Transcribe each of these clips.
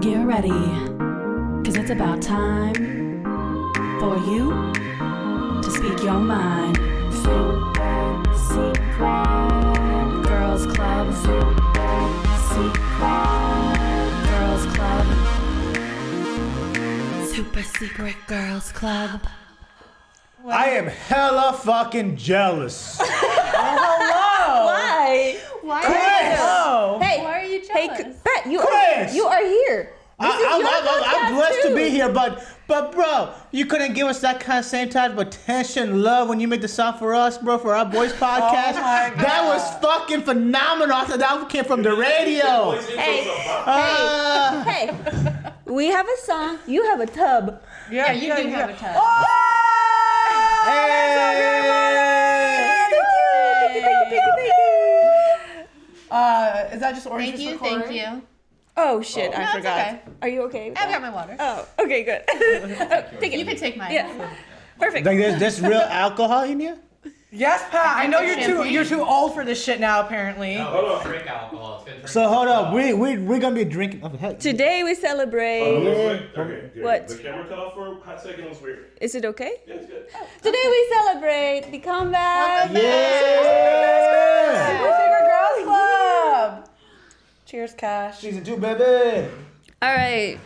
Get ready, cause it's about time for you to speak your mind. Super Secret Girls Club. Super Secret Girls Club. Super Secret Girls Club. I am hella fucking jealous. Hello. Why? Hello. Hey, Why are you hey, jealous? Pat, you Chris! are here. I'm blessed too. to be here, but bro, you couldn't give us that kind of same type of attention and love when you made the song for us, bro, for our boys podcast. Oh my God. That was fucking phenomenal. I thought that came from the radio. Hey, we have a song. You have a tub. Yeah, you do have a touch. Is that just orange Thank juice you, for Corey? thank you. Oh shit, I No, it's forgot. okay. Are you okay with I've that? got my water. Oh, okay, good. Take it. You can take mine. Yeah, perfect. Like there's real alcohol in here? Yes, Pat. I know Champagne. you're too old for this shit now. Apparently. Hold on, drink alcohol. It's been So hold up, we're gonna be drinking. Oh, heck. Today we celebrate. Okay, good. What? The camera cut off for a hot second. It was weird. Is it okay? Yeah, it's good. Today we celebrate the comeback. Yeah. Super Secret Girls Club. Cheers, Cash. Season 2, baby. All right.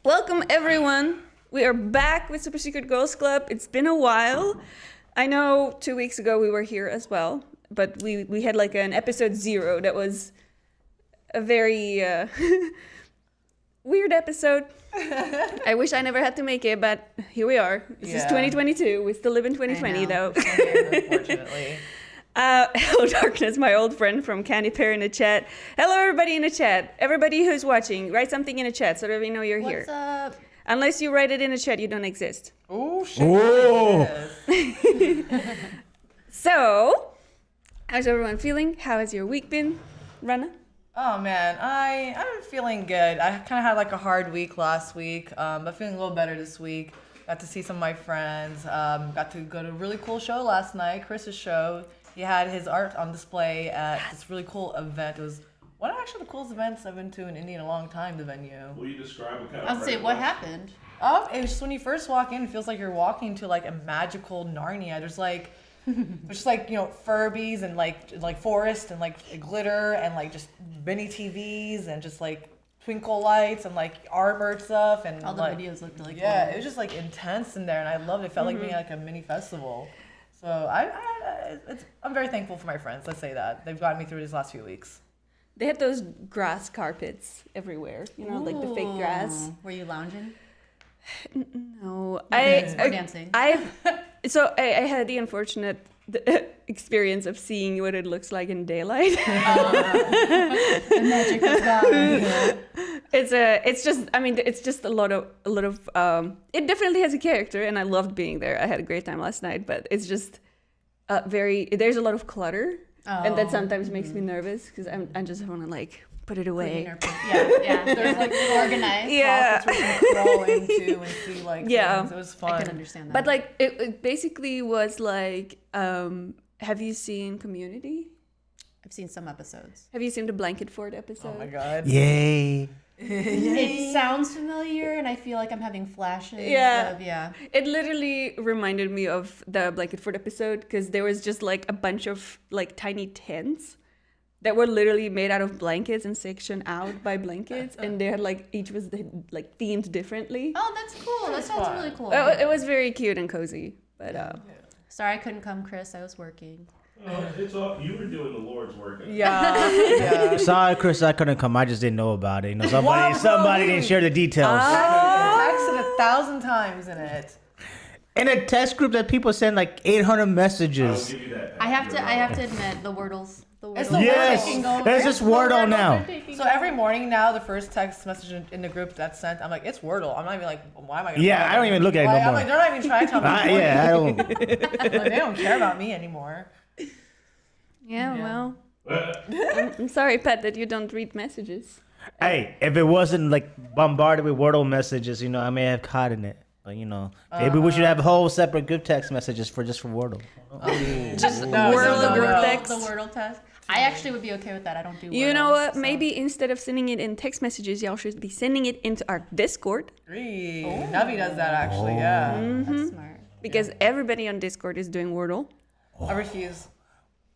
Welcome everyone. We are back with Super Secret Girls Club. It's been a while. I know 2 weeks ago we were here as well, but we had like an episode 0 that was a very weird episode. I wish I never had to make it, but here we are. This is 2022. We still live in 2020 though. Unfortunately. Hello Darkness, my old friend from Candy Pear in the chat. Hello everybody in the chat. Everybody who's watching, write something in the chat so that we know you're here. What's up? Unless you write it in the chat, you don't exist. Oh shit. Ooh. So, how's everyone feeling? How has your week been, Rana? Oh man, I'm feeling good. I kind of had like a hard week last week, but feeling a little better this week. Got to see some of my friends. Got to go to a really cool show last night, Chris's show. He had his art on display at this really cool event. It was one of actually the coolest events I've been to in Indy in a long time, the venue. Will you describe what kind of I was saying, friend what it was? happened? It was just when you first walk in, it feels like you're walking to like a magical Narnia. There's just like, you know, Furbies and like forest and like glitter and like just mini TVs and just like twinkle lights and like armored stuff and All the like, videos looked like yeah, it was just like intense in there and I loved it. It felt like being at like a mini festival. So I'm very thankful for my friends. Let's say that they've gotten me through these last few weeks. They had those grass carpets everywhere, you know, like the fake grass. Were you lounging? No, Or dancing? I had the unfortunate experience of seeing what it looks like in daylight. The magic was gone. It's just a lot of it definitely has a character and I loved being there. I had a great time last night, but it's just there's a lot of clutter and that sometimes makes me nervous because I just want to like put it away. Yeah. There's like organized. Yeah. Pockets where you can crawl into and see like things. It was fun. I can understand that. But like it basically was like have you seen Community? I've seen some episodes. Have you seen the Blanket Fort episode? Oh my god. Yay. It sounds familiar, and I feel like I'm having flashes. Yeah. It literally reminded me of the Blanket Fort episode because there was just like a bunch of like tiny tents that were literally made out of blankets and sectioned out by blankets, and they had like each was like themed differently. Oh, that's cool. That sounds really cool. It was very cute and cozy, but Sorry I couldn't come, Chris. I was working. It's all you were doing the Lord's work. Yeah. Sorry, Chris, I couldn't come. I just didn't know about it. You know, somebody didn't share the details. I texted 1,000 times in it. In a text group that people send like 800 I'll messages. give you that. I have to admit the Wordles. It's the Yes, Wordle. there's this Wordle now. So every morning now, the first text message in the group that's sent, I'm like, it's Wordle. I'm not even like, why am I gonna Yeah, I don't even look at it no I'm more. like, they're not even trying to tell me. Yeah, I don't. Like, they don't care about me anymore. well, I'm sorry, Pat, that you don't read messages. Hey, if it wasn't like bombarded with Wordle messages, you know, I may have caught in it. But you know, maybe we should have a whole separate group text messages for Wordle. Just No, Wordle no, group no. text. The Wordle test. I actually would be okay with that. I don't do You Wordle, know what? so- Maybe instead of sending it in text messages, y'all should be sending it into our Discord. Agree. Navi does that actually, yeah. That's smart. Because everybody on Discord is doing Wordle. I refuse.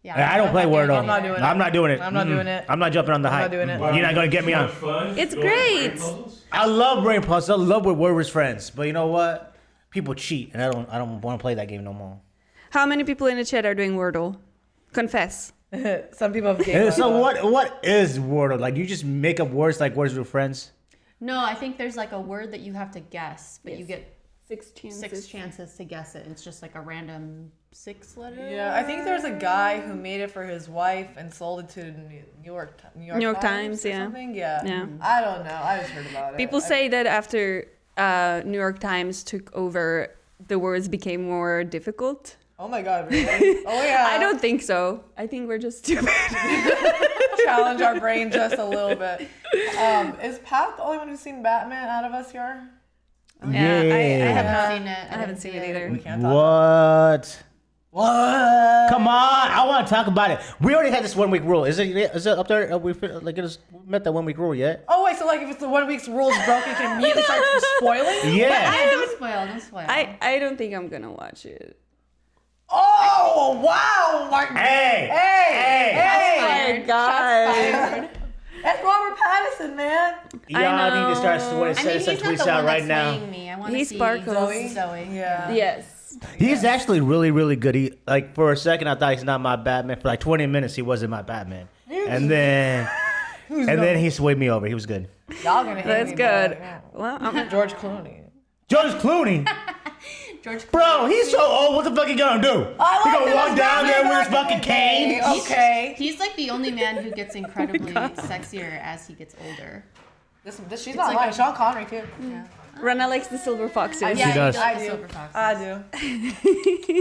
Yeah, I don't play Wordle. I'm not doing it. I'm not doing it. I'm not doing it. I'm not jumping on the hype. not doing it. You're not gonna get me on. Fun. It's Going through great. brain puzzles? I love brain puzzles. I love with Word with friends. But you know what? People cheat, and I don't want to play that game no more. How many people in the chat are doing Wordle? Confess. Some people have gave up. So what is Wordle? Like you just make up words like words with friends? No, I think there's like a word that you have to guess, but you get 6 chances. 6 chances to guess it. It's just like a random 6 letter. Yeah, I think there's a guy who made it for his wife and sold it to New York Times, or yeah. something. Yeah. Yeah. I don't know. I just heard about it. People say that after New York Times took over, the words became more difficult. Oh my god, really? Oh yeah. I don't think so. I think we're just stupid. challenge our brain just a little bit. Is Pat the only one who's seen Batman out of us here? Yeah, I haven't seen it. I haven't seen it either. We can't talk about What? Come on! I want to talk about it. We already had this 1 week rule. Is it up there? We met that 1 week rule yet? Oh wait, so like if it's the 1 week's rules broken, you can immediately start spoiling? Yeah. Don't spoil. Don't spoil. I don't think I'm gonna watch it. Oh wow! Mark. Hey! Hey! Fired. That's Robert Pattinson, man. Y'all need to start I mean, sending he's some not tweets the out one right that's now. swaying me. I want to He see sparkles. Zoe. Yeah. Yes. He's actually really, really good. He like for a second I thought he's not my Batman. For like 20 minutes he wasn't my Batman, and then he swayed me over. He was good. Y'all gonna hate That's me, good. but, Well, George Clooney. George Clooney, George bro, he's so old. What the fuck he gonna do? He gonna walk down there with his fucking cane? Okay. He's like the only man who gets incredibly sexier as he gets older. She's not lying. Sean Connery too. Rana likes the silver foxes. Yeah, He does. I I do. Silver Foxes. I do.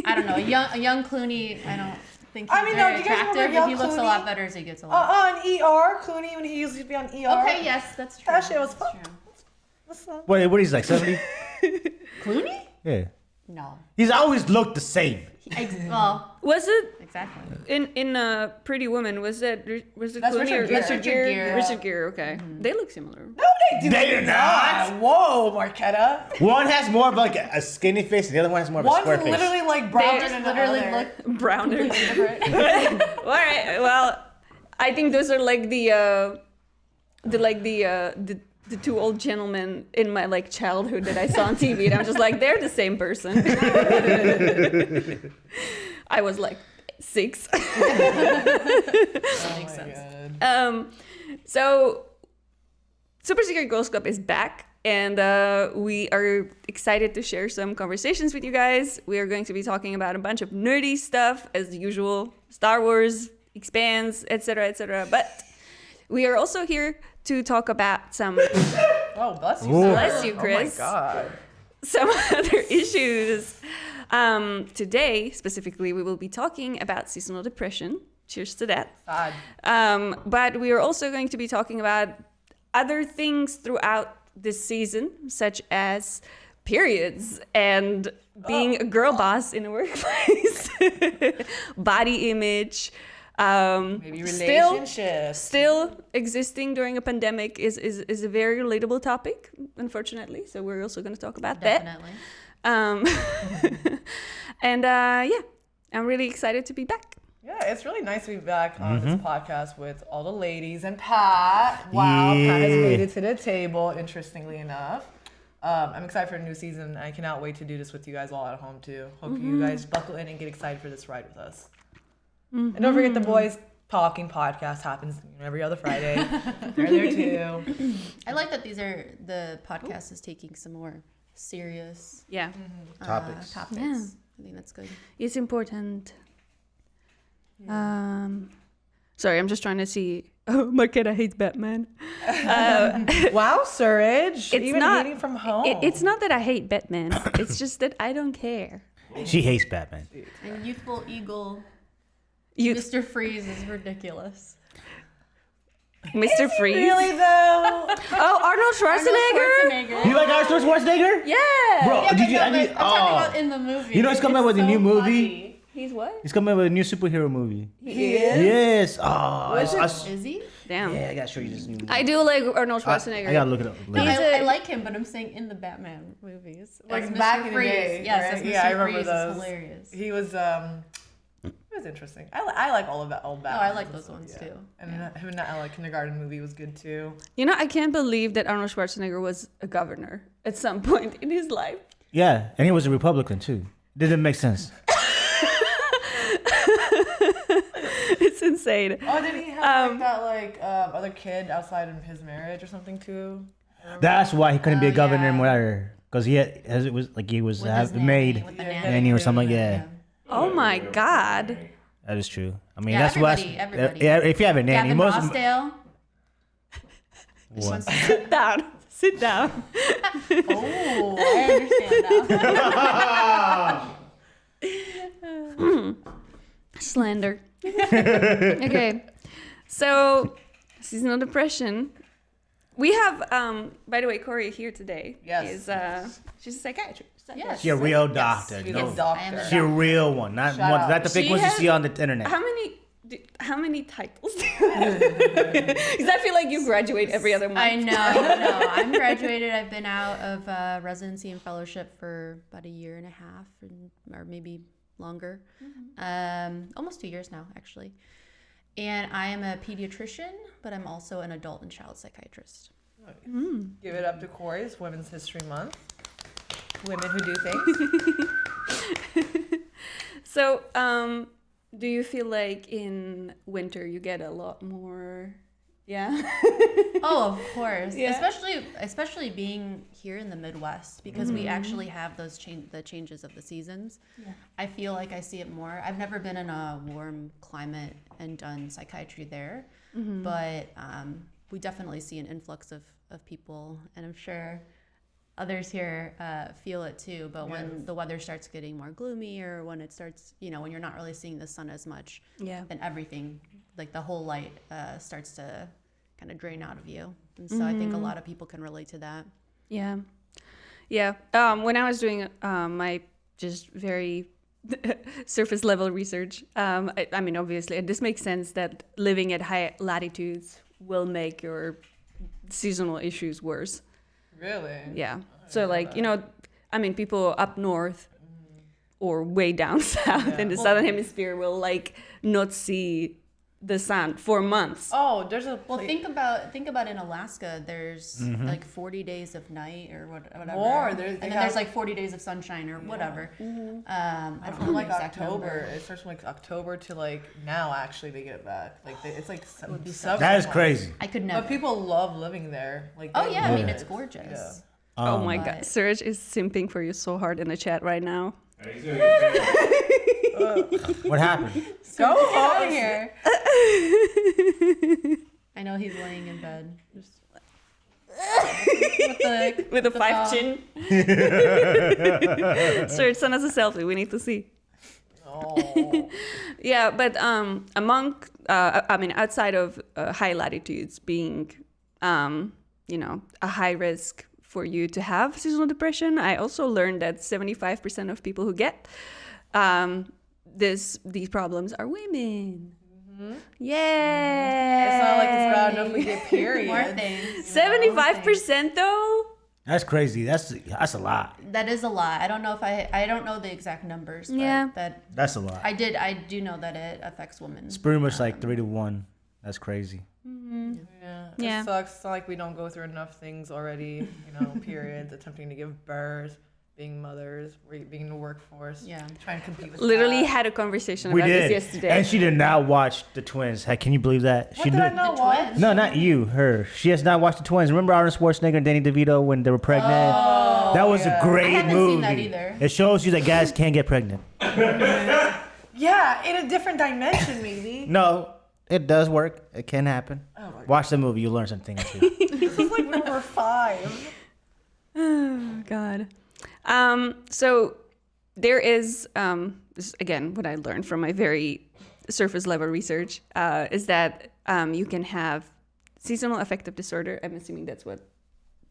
I don't know. A young Clooney. I don't think he's I mean, no, very do you guys remember attractive, young but he looks a Clooney? lot better as he gets older. On ER, Clooney when he used to be on ER. Okay, yes, that's true. That shit was That's fun. true. What's up? What is he like 70? Clooney? Yeah. No. He's always looked the same. Well, Was it exactly. in Pretty Woman? Was it That's Clooney or Richard Gere. Richard Gere? Richard Gere. Richard Gere. Okay, they look similar. No, they do. They do not. Whoa, Marquetta. One has more of like a skinny face, and the other one has more of a One's square face. literally like They brown just than literally the other. look Browner. different. All right. Well, I think those are like the two old gentlemen in my like childhood that I saw on TV, and I'm just like, they're the same person. I was like 6. That makes sense. So Super Secret Girls Club is back, and we are excited to share some conversations with you guys. We are going to be talking about a bunch of nerdy stuff as usual, Star Wars, expands, etc., etc. But we are also here to talk about some Oh, bless you. Bless you, Oh Chris. my god. some other issues. Today, specifically, we will be talking about seasonal depression. Cheers to that. Sad. But we are also going to be talking about other things throughout this season, such as periods and being a girl boss in a workplace, body image. Maybe relationships. Still existing during a pandemic is a very relatable topic, unfortunately. So we're also going to talk about Definitely. that. And yeah, I'm really excited to be back. Yeah, it's really nice to be back on this podcast with all the ladies and Pat. Wow, Pat has made it to the table, interestingly enough. I'm excited for a new season. I cannot wait to do this with you guys all at home, too. Hope you guys buckle in and get excited for this ride with us. And don't forget the Boys Talking podcast happens every other Friday. They're there, too. I like that the podcast is taking some more serious Yeah, Topics. Yeah. I think that's good. it's important. Sorry, I'm just trying to see. Oh, Marquetta hates Batman. Wow, Surridge. It's Even not- hating from home. It's not that I hate Batman. It's just that I don't care. She hates Batman. And youthful eagle You, Mr. Freeze is ridiculous. Mr. Freeze. Really, though? Oh, Arnold Schwarzenegger. You like Arnold Schwarzenegger? Yeah. Bro, Yeah, did but you? no, I mean, but I'm talking about in the movie. You know he's coming out with a new movie? He's what? He's coming with a new superhero movie. He is? Yes. Oh, Is he? Damn. yeah. I gotta show you this new movie. I do like Arnold Schwarzenegger. I gotta look it up. No, later. I like him, but I'm saying in the Batman movies. Like As Mr. back in the Freeze. day, Yes, right? as Mr. Yeah, I remember Freeze those. is hilarious. He was interesting. I like all of that old Oh, Batman. I like those ones too. And him in that kindergarten movie was good too. You know, I can't believe that Arnold Schwarzenegger was a governor at some point in his life. Yeah, and he was a Republican too. Didn't make sense. It's insane. Oh, did he have that other kid outside of his marriage or something too? That's why he couldn't be a governor yeah. and whatever. Because he had, as it was like he was With his nanny, made with the nanny or something. Yeah, Oh my God. that is true. I mean, Yeah, that's why. everybody. Yeah, if you have a nanny, Gavin most. Rossdale. What? Sit down. Sit down. Oh, I understand now. Slander. Okay. So, seasonal depression. We have, by the way, Corey here today. Yes. She's a psychiatrist. Yes. She a real doctor. She's No, a doctor. she a real one, not Shout one, out. not the fake She ones you has- see on the internet. How many titles do you have? Because I feel like you graduate every other month. I know. I'm graduated. I've been out of residency and fellowship for about a year and a half, or maybe longer. Almost 2 years now, actually. And I am a pediatrician, but I'm also an adult and child psychiatrist. Give it up to Corey. It's Women's History Month. Women who do things. So, do you feel like in winter you get a lot more? Yeah. Oh, of course. Yeah. Especially being here in the Midwest, because we actually have those the changes of the seasons. Yeah. I feel like I see it more. I've never been in a warm climate and done psychiatry there, but we definitely see an influx of people, and I'm sure others here feel it too. But when the weather starts getting more gloomy, or when it starts, when you're not really seeing the sun as much, then everything, like the whole light, starts to kind of drain out of you. And so I think a lot of people can relate to that. Yeah. Yeah. When I was doing my just very surface level research, I mean, obviously, and this makes sense that living at high latitudes will make your seasonal issues worse. Really? Yeah. So like, I mean, people up north or way down south in the southern hemisphere will like not see the sun for months. Oh, there's a Well, think about in Alaska. There's like 40 days of night or whatever. More. And then there's like 40 days of sunshine or whatever. I don't know from the like exact October. number. It starts from like October to like now. Actually, they get it back. Like it's like be summer. That is crazy. I could never. But people love living there. Like Oh they yeah, I love mean it. it's gorgeous. Oh my But- God. Serge is simping for you so hard in the chat right now. And he's gonna get paid. What happened? Go Get out home of here. I know he's laying in bed. Just With a five dog. chin. Serge, send us a selfie. We need to see. Oh. Yeah, but I mean, outside of high latitudes being, a high risk for you to have seasonal depression, I also learned that 75% of people who get these problems are women. Yeah. It's not like it's bad enough we get periods. More things. 75% though? That's crazy. That's a lot. That is a lot. I don't know if I don't know the exact numbers, but Yeah. That's a lot. I do know that it affects women. It's pretty much like 3-1. That's crazy. Yeah. Yeah. It sucks. It's not like we don't go through enough things already. Periods, attempting to give birth, being mothers, being in the workforce. Yeah. Trying to compete with Literally that. had a conversation We about did. this yesterday. And she did not watch the twins. Heck, can you believe that? What did I not watch? twins? No, not you. Her. She has not watched the twins. Remember Arnold Schwarzenegger and Danny DeVito when they were pregnant? That was a great I haven't movie. seen that either. It shows you that guys can get pregnant. Yeah, in a different dimension, maybe. No, it does work. It can happen. Oh my Watch the movie. You'll learn something or two. This is like number 5. Oh God. So there is this is, again, what I learned from my very surface level research is that you can have seasonal affective disorder. I'm assuming that's what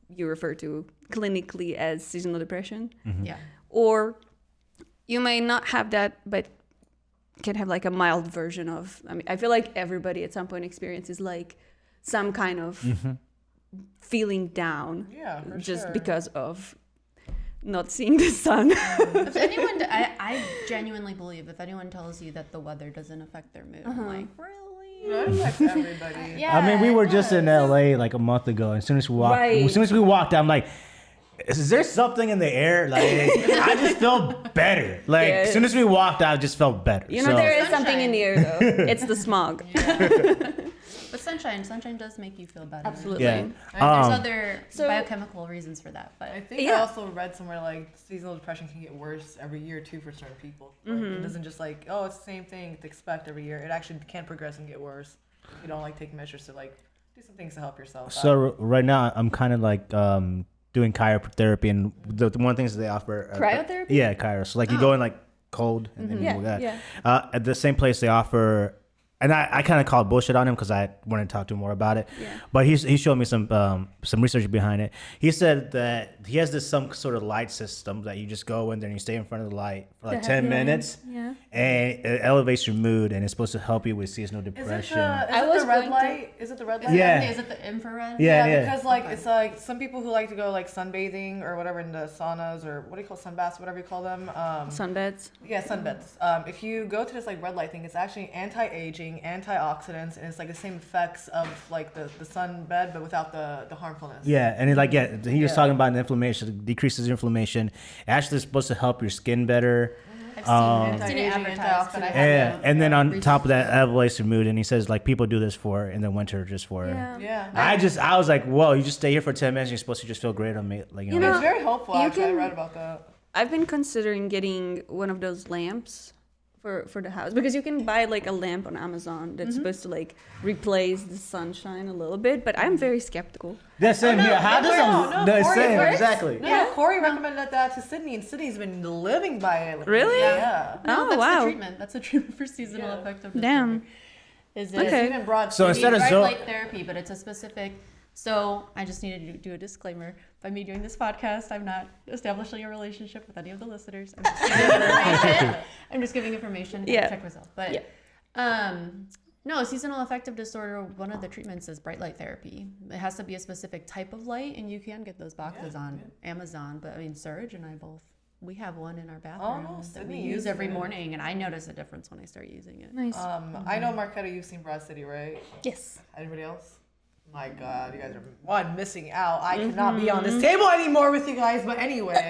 you refer to clinically as seasonal depression. Yeah. Or you may not have that, but can have like a mild version of. I mean, I feel like everybody at some point experiences like some kind of feeling down, For just sure. because of not seeing the sun. If anyone, I genuinely believe if anyone tells you that the weather doesn't affect their mood, I'm like, really? It affects everybody. Yeah. I mean, we were it just in does. LA like a month ago. And as soon as we walked, Right. I'm like, is there something in the air? Like, I just felt better. Like, Yeah. as soon as we walked, I just felt better. You know, So- there is something in the air though. It's the smog. But sunshine does make you feel better. Absolutely. Yeah. I mean, there's other So- biochemical reasons for that, but I think I Yeah. also read somewhere like seasonal depression can get worse every year too for certain people. Like, it doesn't just like, oh, it's the same thing to expect every year. It actually can progress and get worse if you don't like take measures to like do some things to help yourself. So right now, I'm kind of like doing cryotherapy, and the one of the things that they offer. Cryotherapy? Yeah, cryo. So like you go in like cold, and then you Yeah, do that. yeah. At the same place they offer. And I kind of called bullshit on him because I wanted to talk to him more about it. Yeah. But he showed me some research behind it. He said that he has this some sort of light system that you just go in there and you stay in front of the light for like 10 minutes. Yeah. And it elevates your mood and it's supposed to help you with seasonal is it depression. the, was the red going to- light? Is it the red light? Yeah. is it the infrared? Yeah. Because like it's like some people who like to go like sunbathing or whatever in the saunas or what do you call sunbaths, whatever you call them. Sunbeds. Yeah, sunbeds. If you go to this like red light thing, it's actually anti-aging, antioxidants, and it's like the same effects of like the sunbed, but without the harmfulness. Yeah, and it like he was Yeah. talking about the inflammation, it decreases inflammation. Actually, it's supposed to help your skin better. I've seen it Anti-aging, advertised, but I antioxidant. Yeah, haven't. and then on researched top of that, it. elevates your mood. And he says like people do this for in the winter just for. Yeah. Yeah. I was like, whoa, you just stay here for 10 minutes. You're supposed to just feel great on me, like You know, It's very helpful. you Actually, I can- read about that. I've been considering getting one of those lamps for the house because you can buy like a lamp on Amazon that's supposed to like replace the sunshine a little bit, but I'm very skeptical. That's same here. How does no, Corey, same it works. exactly? No, Corey recommended that to Sydney, and Sydney's been living by it. Like, Really? Yeah. No, Oh, that's wow. the treatment. That's a treatment for seasonal Yeah. affective Damn. disorder. Is Okay. it Even brought So Sydney- instead of bright zo- light therapy, but it's a specific. So I just needed to do a disclaimer. By me doing this podcast, I'm not establishing a relationship with any of the listeners. I'm just giving information. I'm just giving information to Yeah. check myself. But Yeah. no, seasonal affective disorder. One of the treatments is bright light therapy. It has to be a specific type of light, and you can get those boxes on Amazon. But I mean, Serge and I both. We have one in our bathroom that we Sydney use uses every it. morning, and I notice a difference when I start using it. Nice. I know Marquetta, you've seen Broad City, right? Yes. Anybody else? My God, you guys are missing out. I cannot be on this table anymore with you guys. But anyway,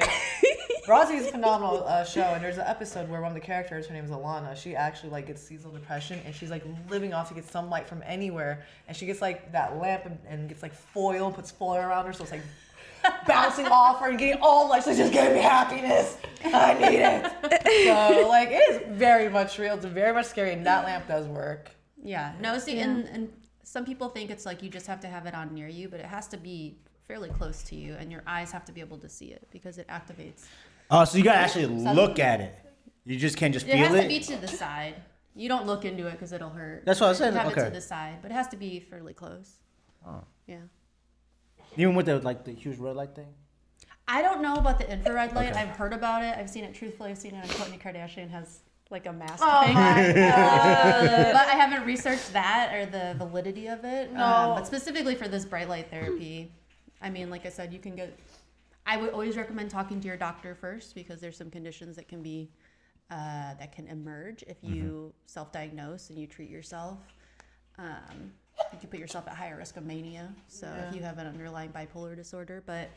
Broad City is a phenomenal show, and there's an episode where one of the characters, her name is Alana, she actually like gets seasonal depression, and she's like living off to get sunlight from anywhere, and she gets like that lamp and gets like foil, puts foil around her, so it's like bouncing off her and getting all like, so just give me happiness. I need it. So like it is very much real. It's very much scary, and that lamp does work. Yeah. No, see, and some people think it's like you just have to have it on near you, but it has to be fairly close to you, and your eyes have to be able to see it because it activates. Oh, so you gotta actually look at it. You just can't just It feel has it. to be to the side. You don't look into it because it'll hurt. That's what I was saying. You have it Okay. to the side, but it has to be fairly close. Oh. Yeah. Even with the huge red light thing. I don't know about the infrared light. Okay. I've heard about it. I've seen it. Truthfully, I've seen it on Kourtney Kardashian has like a mask Oh thing. my God. But I haven't researched that or the validity of it. No. But specifically for this bright light therapy, I mean, like I said, you can get. I would always recommend talking to your doctor first because there's some conditions that can be that can emerge if you self-diagnose and you treat yourself. You can put yourself at higher risk of mania. So if you have an underlying bipolar disorder, but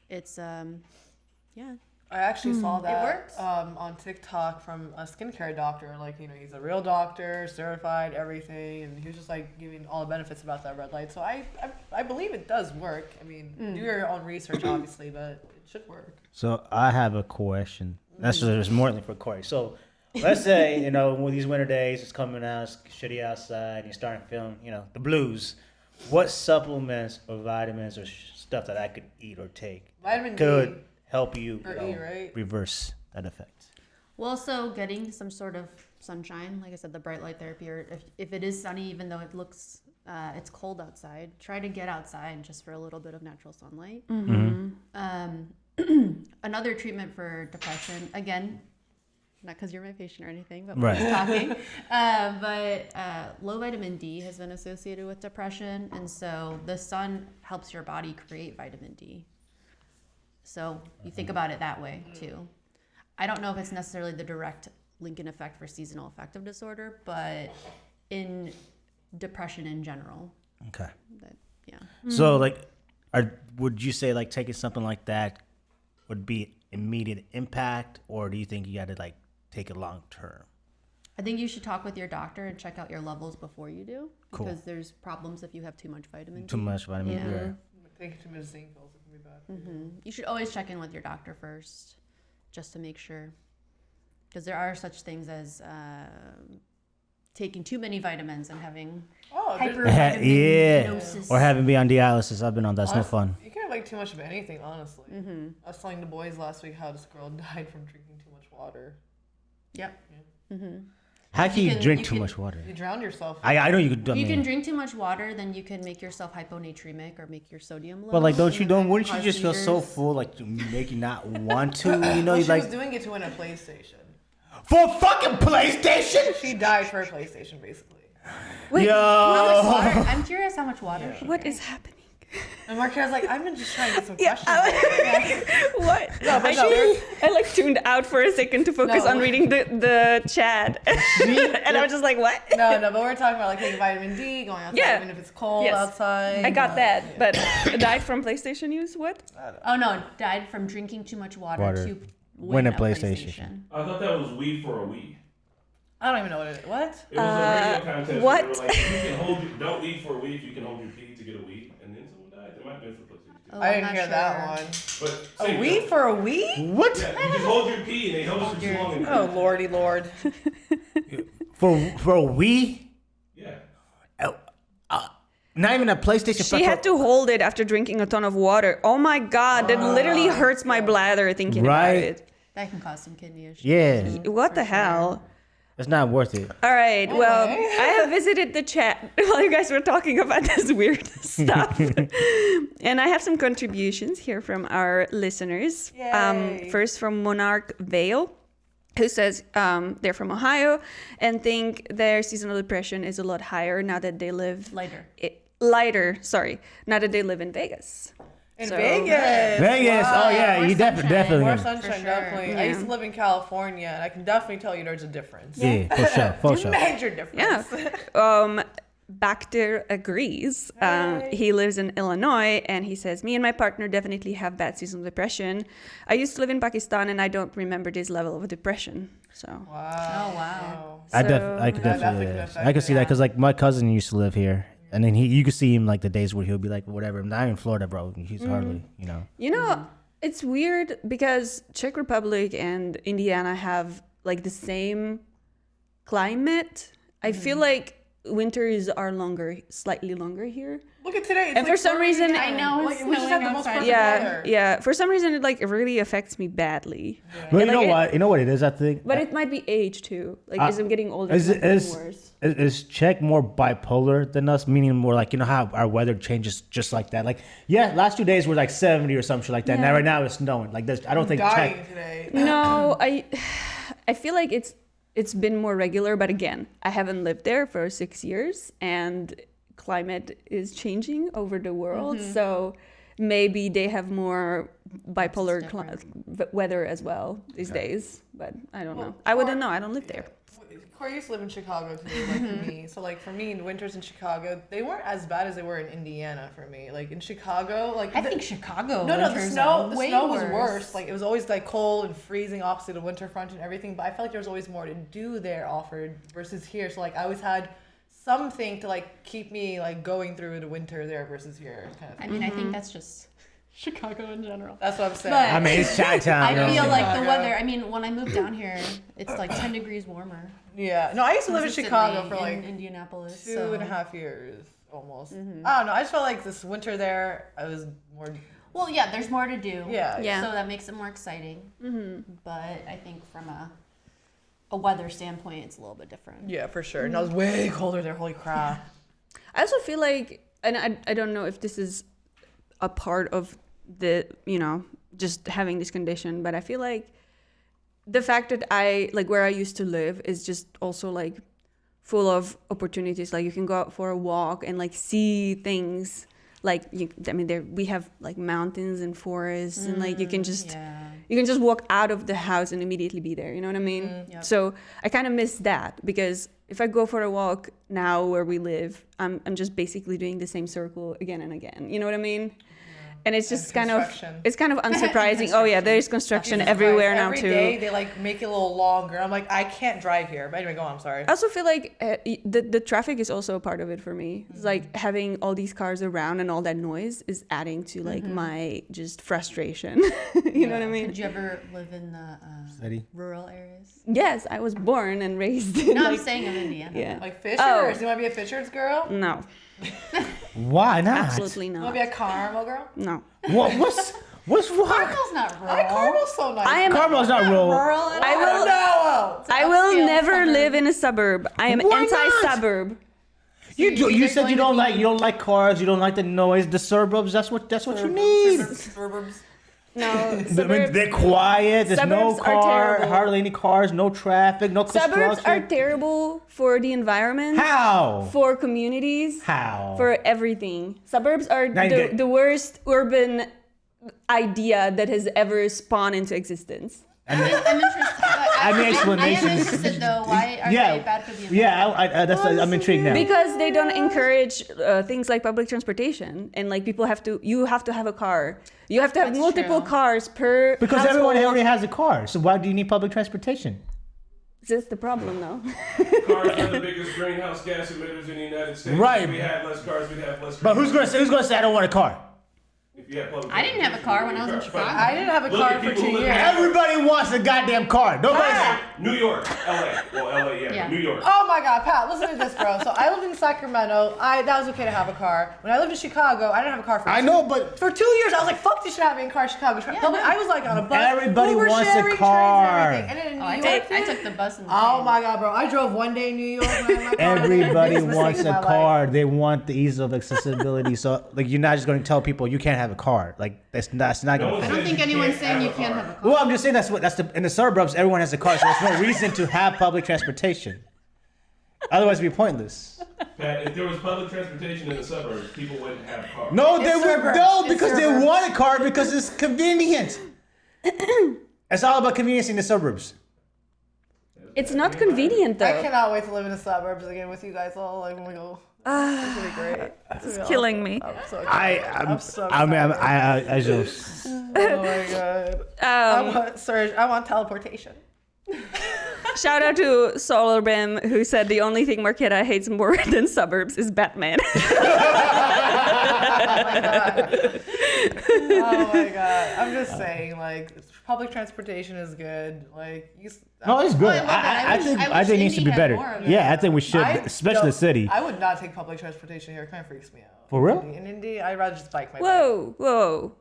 it's yeah. I actually saw that works. on TikTok from a skincare doctor. Like, you know, he's a real doctor, certified, everything, and he was just like giving all the benefits about that red light. So I believe it does work. I mean, do your own research, obviously, but it should work. So I have a question. That's just more than for Corey. So let's say, you know, with these winter days, it's coming out, it's shitty outside, and you're starting feeling, you know, the blues. What supplements or vitamins or stuff that I could eat or take Vitamin could D. help you, Or you E, know, right? reverse that effect? Well, so getting some sort of sunshine, like I said, the bright light therapy, or if it is sunny, even though it looks, it's cold outside, try to get outside just for a little bit of natural sunlight. Mm-hmm. Another treatment for depression, again, not because you're my patient or anything, but Right. we're talking. But low vitamin D has been associated with depression, and so the sun helps your body create vitamin D. So you think about it that way too. I don't know if it's necessarily the direct link and effect for seasonal affective disorder, but in depression in general. Okay. That, yeah. So like, would you say like taking something like that would be immediate impact, or do you think you got to like take it long term? I think you should talk with your doctor and check out your levels before you do, Cool. because there's problems if you have too much vitamin D. Too much vitamin D. Yeah. Right. Taking too much zinc also can be bad. for you. You should always check in with your doctor first, just to make sure, because there are such things as taking too many vitamins and having Oh, there's- Yeah. hypervitaminosis. Or having me on dialysis. I've been on. That's no fun. You can have like too much of anything, honestly. I was telling the boys last week how this girl died from drinking too much water. Yep. How can you can- drink you too can- much water? You drowned yourself. I know you could. You can drink too much water, then you can make yourself hyponatremic or make your sodium low. But like, and then wouldn't you cause just feel so seizures. full, like to make you not want to? You know, well, you she like was doing it to win a PlayStation. for a fucking PlayStation. She died for a PlayStation, basically. Wait, How much Yo. water? I'm curious how much water. she what drank. is happening? And Marquez like, I've been just trying to get some Yeah, questions. What? No, but no. I like tuned out for a second to focus No. on reading the chat, and I was just like, what? No, but we're talking about like taking vitamin D, going outside Yeah. even if it's cold Yes. outside. I got that, but died from PlayStation use. What? Oh no, died from drinking too much water, Water. to Win win a a PlayStation. PlayStation. I thought that was Wii for a Wii. I don't even know what it is. What? It was a radio contest. what? Where they were like, if you can hold, don't eat for a Wii if you can hold your pee to get a Wii, and then someone died. It might have been for PlayStation 2. Oh, I I'm didn't not hear that sure. one. But A same Wii deal. for a Wii? What? Yeah, you just hold your pee and they hold it for too long. And Oh lordy lord. For a Wii? Yeah. Not even a PlayStation. She had to hold it after drinking a ton of water. Oh my god, that literally hurts my bladder thinking Right. about it. That can cause some kidney issues. Yeah, What the hell? it's not worth it. All right. Well, Anyway. I have visited the chat while you guys were talking about this weird stuff, and I have some contributions here from our listeners. Yay. First from Monarch Vale, who says they're from Ohio and think their seasonal depression is a lot higher now that they live Lighter. Sorry, now that they live in Vegas. In So- Vegas. Vegas. Wow. Oh yeah, more you sunshine. definitely. More can. sunshine, sure. definitely. I Yeah. used to live in California, and I can definitely tell you there's a difference. Yeah, for sure, for sure. Major difference. Yeah. Bacter agrees. He lives in Illinois, and he says, me and my partner definitely have bad seasonal depression. I used to live in Pakistan, and I don't remember this level of depression. So, Wow. Oh, wow. I could That definitely. definitely Yeah. could affect I could see it, that yeah. because like my cousin used to live here, and then you could see him like the days where he'll be like whatever. Not in Florida, bro. He's hardly, you know. you know, it's weird because Czech Republic and Indiana have like the same climate. I feel like winters are slightly longer here. Look at today. It's And like for some 40 reason- again. I know, Like, it's we just had the snowing most outside. perfect Yeah, weather. yeah. For some reason, it really affects me badly. But And, you know like, what? You know what it is. I think. But it might be age too. Like as I'm getting older, Is it's getting is worse. is Czech more bipolar than us? Meaning more like, you know how our weather changes just like that. Like last 2 days were like 70 or something like that. Yeah. Now right now it's snowing. Like this, I don't think Dying Czech. today. No, I feel like it's been more regular, but again, I haven't lived there for 6 years, and climate is changing over the world, so maybe they have more bipolar weather as well these days. But I don't know. I wouldn't know. I don't live there. Corey used to live in Chicago too, like for me. So like for me, winters in Chicago, they weren't as bad as they were in Indiana for me. Like in Chicago, like I think Chicago. No, the winters snow. are The way snow was worse. Like it was always like cold and freezing, opposite of winter front and everything. But I felt like there was always more to do there offered versus here. So like I always had something to like keep me like going through the winter there versus here. Kind of I thing. mean, I think that's just Chicago in general. That's what I'm saying. But- I mean, it's Chi-town. I you know? feel like the Chicago. weather. I mean, when I moved down here, it's like 10 degrees warmer. Yeah. No, I used to live in Chicago for consistently like in Indianapolis. 2.5 years almost. I don't know. I just felt like this winter there, I was more. Well, yeah, there's more to do. Yeah. Yeah. So that makes it more exciting. But I think from a weather standpoint, it's a little bit different. Yeah, for sure. And I was way colder there. Holy crap. I also feel like, and I don't know if this is a part of the, just having this condition, but I feel like the fact that I like where I used to live is just also like full of opportunities. Like you can go out for a walk and like see things. Like we have like mountains and forests, and like you can just walk out of the house and immediately be there. You know what I mean? Yep. So I kind of miss that, because if I go for a walk now where we live, I'm just basically doing the same circle again and again. You know what I mean? And it's just kind of unsurprising. Oh yeah, there's construction everywhere now too. Every day they like make it a little longer. I'm like, I can't drive here. But anyway, go on. I'm sorry. I also feel like the traffic is also a part of it for me. It's like having all these cars around and all that noise is adding to like my just frustration. you know what I mean? Did you ever live in the rural areas? Yes, I was born and raised. No, I'm saying in Indiana. Yeah. Like Fishers. You want to be a Fishers girl? No, Why not? absolutely You not. want to be a Carmel girl? No. What's wrong? Carmel's not rural. Carmel's so nice. I am. Carmel's not rural. rural at I all. will. No. I will upscale never suburb. live in a suburb. I am Why not? anti-suburb. You do. you're You said going you to don't be- you don't like cars. You don't like the noise. The suburbs. That's what you need. Suburbs. No, I mean, suburbs. they're quiet. There's no Suburbs are car, terrible. hardly any cars, no traffic, no construction. Suburbs are terrible for the environment, How? for communities, How? for everything. Suburbs are Now you get- the worst urban idea that has ever spawned into existence. I'm interested. I mean, I am explanations. interested though. Why are Yeah. they bad for the environment? Yeah. I'm intrigued now. Because they don't encourage things like public transportation, and like you have to have a car. You have to have That's multiple true. cars per Because household. everyone already has a car, so why do you need public transportation? That's the problem, though. Cars are the biggest greenhouse gas emitters in the United States. Right. If we had less cars, we'd have less. But who's gonna say I don't want a car? If you had public I didn't have a car when I was in Chicago. I didn't have a Look car at for people 2 who live years. in- Everybody wants a goddamn car. Nobody. New York, LA. Well, LA, yeah. New York. Oh my God, Pat, listen to this, bro. So I lived in Sacramento. That was okay to have a car. When I lived in Chicago, I didn't have a car for I know, but For 2 years, I was like, fuck this shit having a car in Chicago. I was like on a bus. Everybody Uber wants a sharing, trains, car. and everything. And then in New Oh, York, I took the bus and the oh train. my God, bro. I drove one day in New York. When I had my car. everybody Biggest wants mistake a of my life. car. They want the ease of accessibility. So like you're not just going to tell people you can't have a car. Like that's not No going one to. I don't says think you anyone's can't saying you have a can't car. have a car. Well, I'm just saying in the suburbs everyone has a car, so there's no reason to have public transportation. Otherwise, it'd be pointless. Pat, if there was public transportation in the suburbs, people wouldn't have cars. No, they would suburbs. no It's because they suburbs. want a car because it's convenient. It's all about convenience in the suburbs. It's not convenient, though. I cannot wait to live in the suburbs again with you guys all. Like, we go. It's gonna be great. It's killing me. I'm so excited. I'm so I just. Oh my God. I want teleportation. Shout out to Solar Bim, who said the only thing Marquetta hates more than suburbs is Batman. Oh my God. I'm just saying, like, public transportation is good. Like, No, it's good. I love that. I wish think it needs to Indy be had better. more of it. Yeah, I think we should, I especially the don't- city. I would not take public transportation here. It kind of freaks me out. For real? In Indy, I'd rather just bike my bike. Whoa.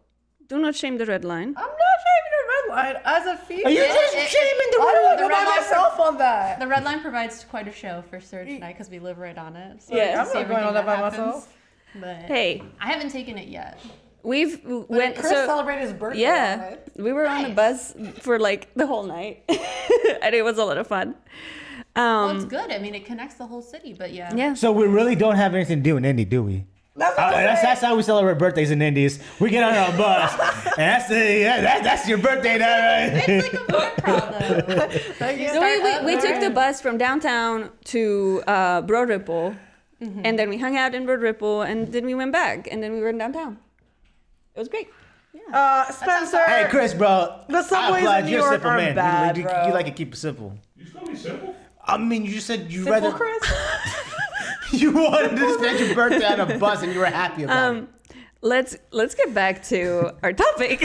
Do not shame the red line. I'm not shaming the red line. As a female, Are you just shaming the I red don't The go by red line- myself on that. The red line provides quite a show for Serge and I because we live right on it. So Yeah. I get to I'm see not going on everything that by happens. myself. But Hey, I haven't taken it yet. went Chris celebrated his birthday on yeah, it. we were on a Nice. bus for like the whole night, and it was a lot of fun. Well, it's good. I mean, it connects the whole city. But yeah. Yeah. So we really don't have anything to do in Indy, do we? That's what I'm saying. That's how we celebrate birthdays in Indies. We get on a bus, and that's your birthday now, right? It's like a bar crawl, though. Thank you. So we took the bus from downtown to Broad Ripple, and then we hung out in Broad Ripple, and then we went back, and then we were in downtown. It was great. Spencer. Hey, Chris, bro. The subways I applaud in New you're a York simple are man. bad, you bro. like to keep it simple. You just gonna be simple? I mean, you just said you Simple, rather Chris. you wanted to spend your birthday on a bus, and you were happy about it. Let's get back to our topic.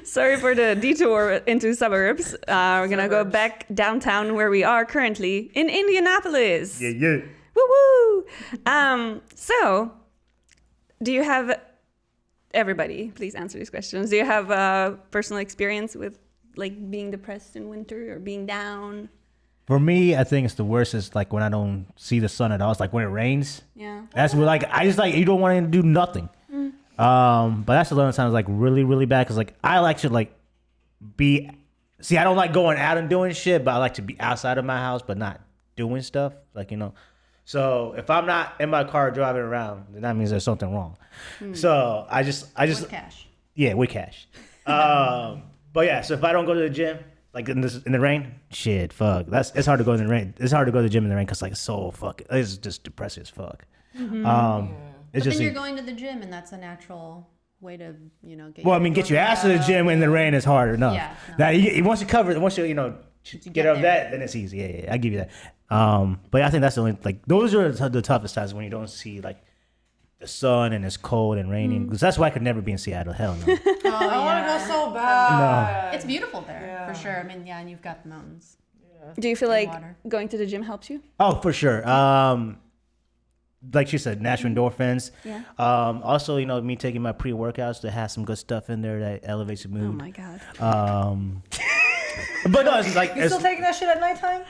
Sorry for the detour into suburbs. We're gonna go back downtown where we are currently in Indianapolis. Yeah. Woo woo. So, do you have everybody? Please answer these questions. Do you have a personal experience with like being depressed in winter or being down? For me, I think it's the worst is like when I don't see the sun at all. It's like when it rains. Yeah. That's where like I just like you don't want to do nothing. But that's the only time it's like really really bad because like I like to like be. See, I don't like going out and doing shit, but I like to be outside of my house, but not doing stuff. Like, you know. So if I'm not in my car driving around, then that means there's something wrong. So I just With cash. yeah, with cash. But yeah, so if I don't go to the gym, like in the rain, shit, fuck. It's hard to go in the rain. It's hard to go to the gym in the rain because like it's so fucking. It's just depressing as fuck. It's But just then you're going to the gym, and that's a natural way to, get. well, I mean, get your ass to the gym in the rain is hard enough. Yeah, no. That once you get get over there. that, then it's easy. Yeah, I give you that. But yeah, I think that's the only like those are the toughest times when you don't see like the sun and it's cold and raining. Because that's why I could never be in Seattle. Hell no. I want to go so bad. It's beautiful there, for sure. I mean, yeah, and you've got the mountains. Do you feel And like water. going to the gym helps you? Oh, for sure. Like she said, natural endorphins. Yeah. Also, me taking my pre-workouts that has some good stuff in there that elevates the Oh mood. my god. But no, it's like You still taking that shit at nighttime?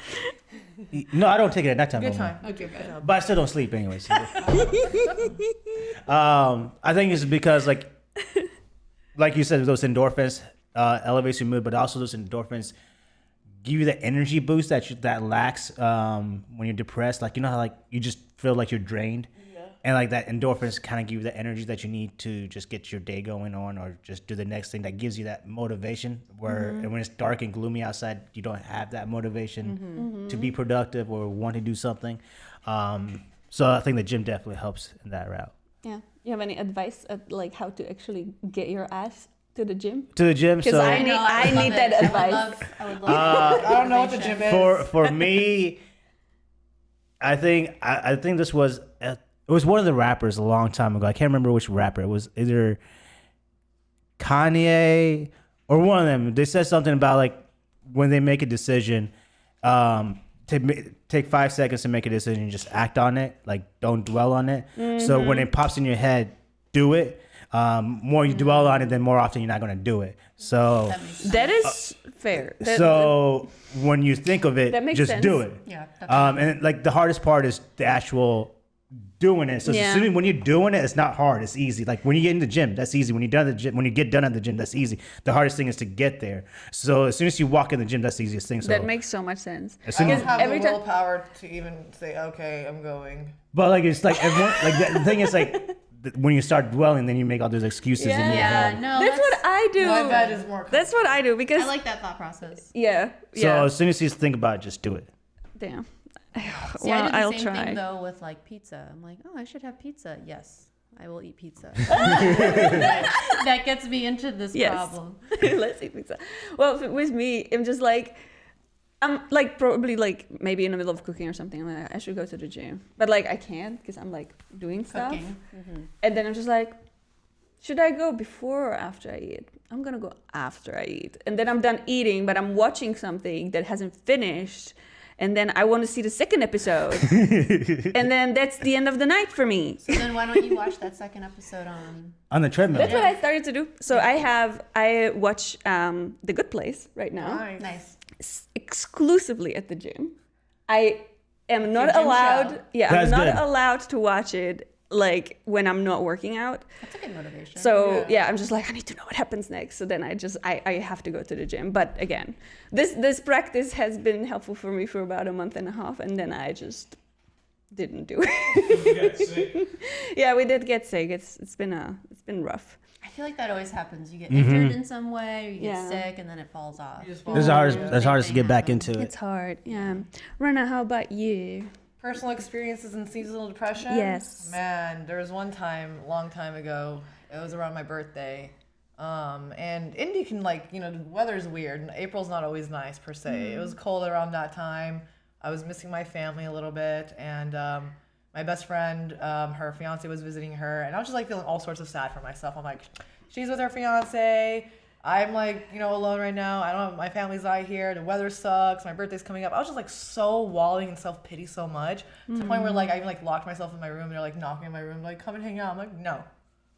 no, I don't take it at nighttime. Good no more. time. Okay, good. But I still don't sleep anyways. I think it's because like you said, those endorphins elevates your mood, but also those endorphins give you the energy boost that lacks when you're depressed. Like how like you just feel like you're drained, and like that endorphins kind of give you the energy that you need to just get your day going on, or just do the next thing that gives you that motivation. And when it's dark and gloomy outside, you don't have that motivation to be productive or want to do something. So I think the gym definitely helps in that route. Yeah. You have any advice at like how to actually get your ass to the gym? To the gym, Because so I need that advice. I would love I don't know what the gym is. for me, I think this was it was one of the rappers a long time ago. I can't remember which rapper. It was either Kanye or one of them. They said something about like when they make a decision, take 5 seconds to make a decision, just act on it. Like don't dwell on it. So when it pops in your head, do it. More you dwell on it, then more often you're not going to do it. So that makes sense. That is fair. so when you think of it, That makes just sense. do it. Yeah, definitely. And like the hardest part is the actual doing it. So Yeah. as soon as when you're doing it, it's not hard. It's easy. Like when you get in the gym, that's easy. When you get done at the gym, that's easy. The hardest thing is to get there. So as soon as you walk in the gym, that's the easiest thing. So That makes so much sense. as I soon don't as, have every the time- willpower to even say, okay, I'm going. but like it's like everyone like the thing is like when you start dwelling, then you make all those excuses in your Yeah, head. no, That's what I do. My bed is more That's what I do because I like that thought process. yeah. So Yeah. as soon as you think about it, just do it. Damn. See, Well, I do the I'll same try. thing though with like pizza. I'm like, oh, I should have pizza. Yes, I will eat pizza. That gets me into this Yes. problem. Let's eat pizza. Well, with me, I'm just like, I'm like probably like maybe in the middle of cooking or something. I'm like, I should go to the gym, but like I can't because I'm like doing stuff, Cooking. and then I'm just like, should I go before or after I eat? I'm gonna go after I eat, and then I'm done eating, but I'm watching something that hasn't finished. And then I want to see the second episode. And then that's the end of the night for me. So then why don't you watch that second episode on? On the treadmill. That's what I started to do. So I watch The Good Place right now. Nice. Exclusively at the gym. I am not Your gym allowed. show. Yeah, That's I'm not good. allowed to watch it like when I'm not working out. That's a good motivation. So yeah, I'm just like I need to know what happens next. So then I have to go to the gym. But again, this practice has been helpful for me for about a month and a half, and then I just didn't do it. You got sick. Yeah, we did get sick. It's been rough. I feel like that always happens. You get injured in some way, or you get Yeah. sick, and then it falls off. You just It's fall. hard. Yeah. It's hardest to Same get back thing into it. It's hard. Yeah. Rana, how about you? Personal experiences in seasonal depression? Yes. Man, there was one time, long time ago, it was around my birthday. And Indy can the weather's weird. And April's not always nice per se. It was cold around that time. I was missing my family a little bit. And my best friend, her fiance was visiting her. And I was just feeling all sorts of sad for myself. I'm like, she's with her fiance. I'm alone right now. I don't have my family's out here. The weather sucks. My birthday's coming up. I was just so wallowing in self-pity so much to the point where I even locked myself in my room. They're knocking in my room, come and hang out. I'm like, no,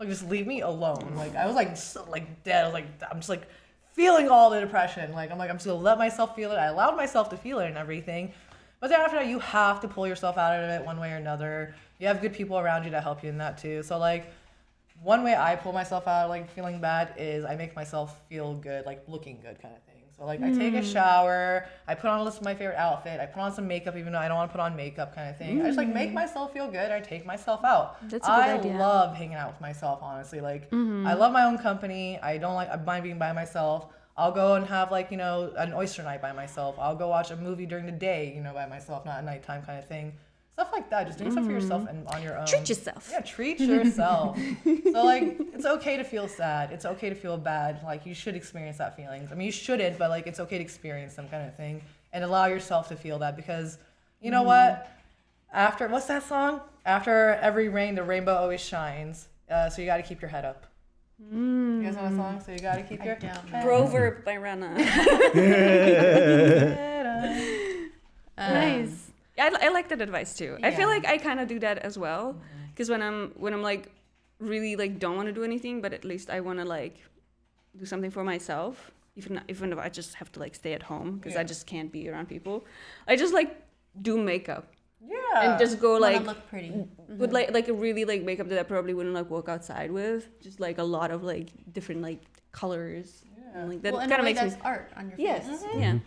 just leave me alone. I was so, dead. I was I'm just feeling all the depression. I'm just gonna let myself feel it. I allowed myself to feel it and everything. But then after that, you have to pull yourself out of it one way or another. You have good people around you that help you in that too. So one way I pull myself out of like feeling bad is I make myself feel good, like looking good kind of thing. So like I take a shower, I put on a list of my favorite outfit, I put on some makeup even though I don't want to put on makeup kind of thing. I just like make myself feel good. I take myself out. That's a good idea. I love hanging out with myself, honestly. Like I love my own company. I mind being by myself. I'll go and have like, an oyster night by myself. I'll go watch a movie during the day, by myself, not at nighttime kind of thing. Stuff like that, just doing stuff for yourself and on your own. Treat yourself. Yeah, treat yourself. So like, it's okay to feel sad. It's okay to feel bad. Like you should experience that feelings. I mean, you shouldn't, but like it's okay to experience them kind of thing and allow yourself to feel that because you know what? What's that song? After every rain, the rainbow always shines. So you got to keep your head up. You guys know that song? So you got to keep your head up. Proverb by Rana. Nice. I like that advice too. I feel like I kind of do that as well, because when I'm like really like don't want to do anything, but at least I want to like do something for myself, even if I just have to like stay at home because I just can't be around people. I just like do makeup. Yeah. And just go like look pretty. with like a really like makeup that I probably wouldn't like walk outside with. Just like a lot of like different like colors. Yeah. And, like that Well, kind of makes that's me art on your face. yes. Yeah.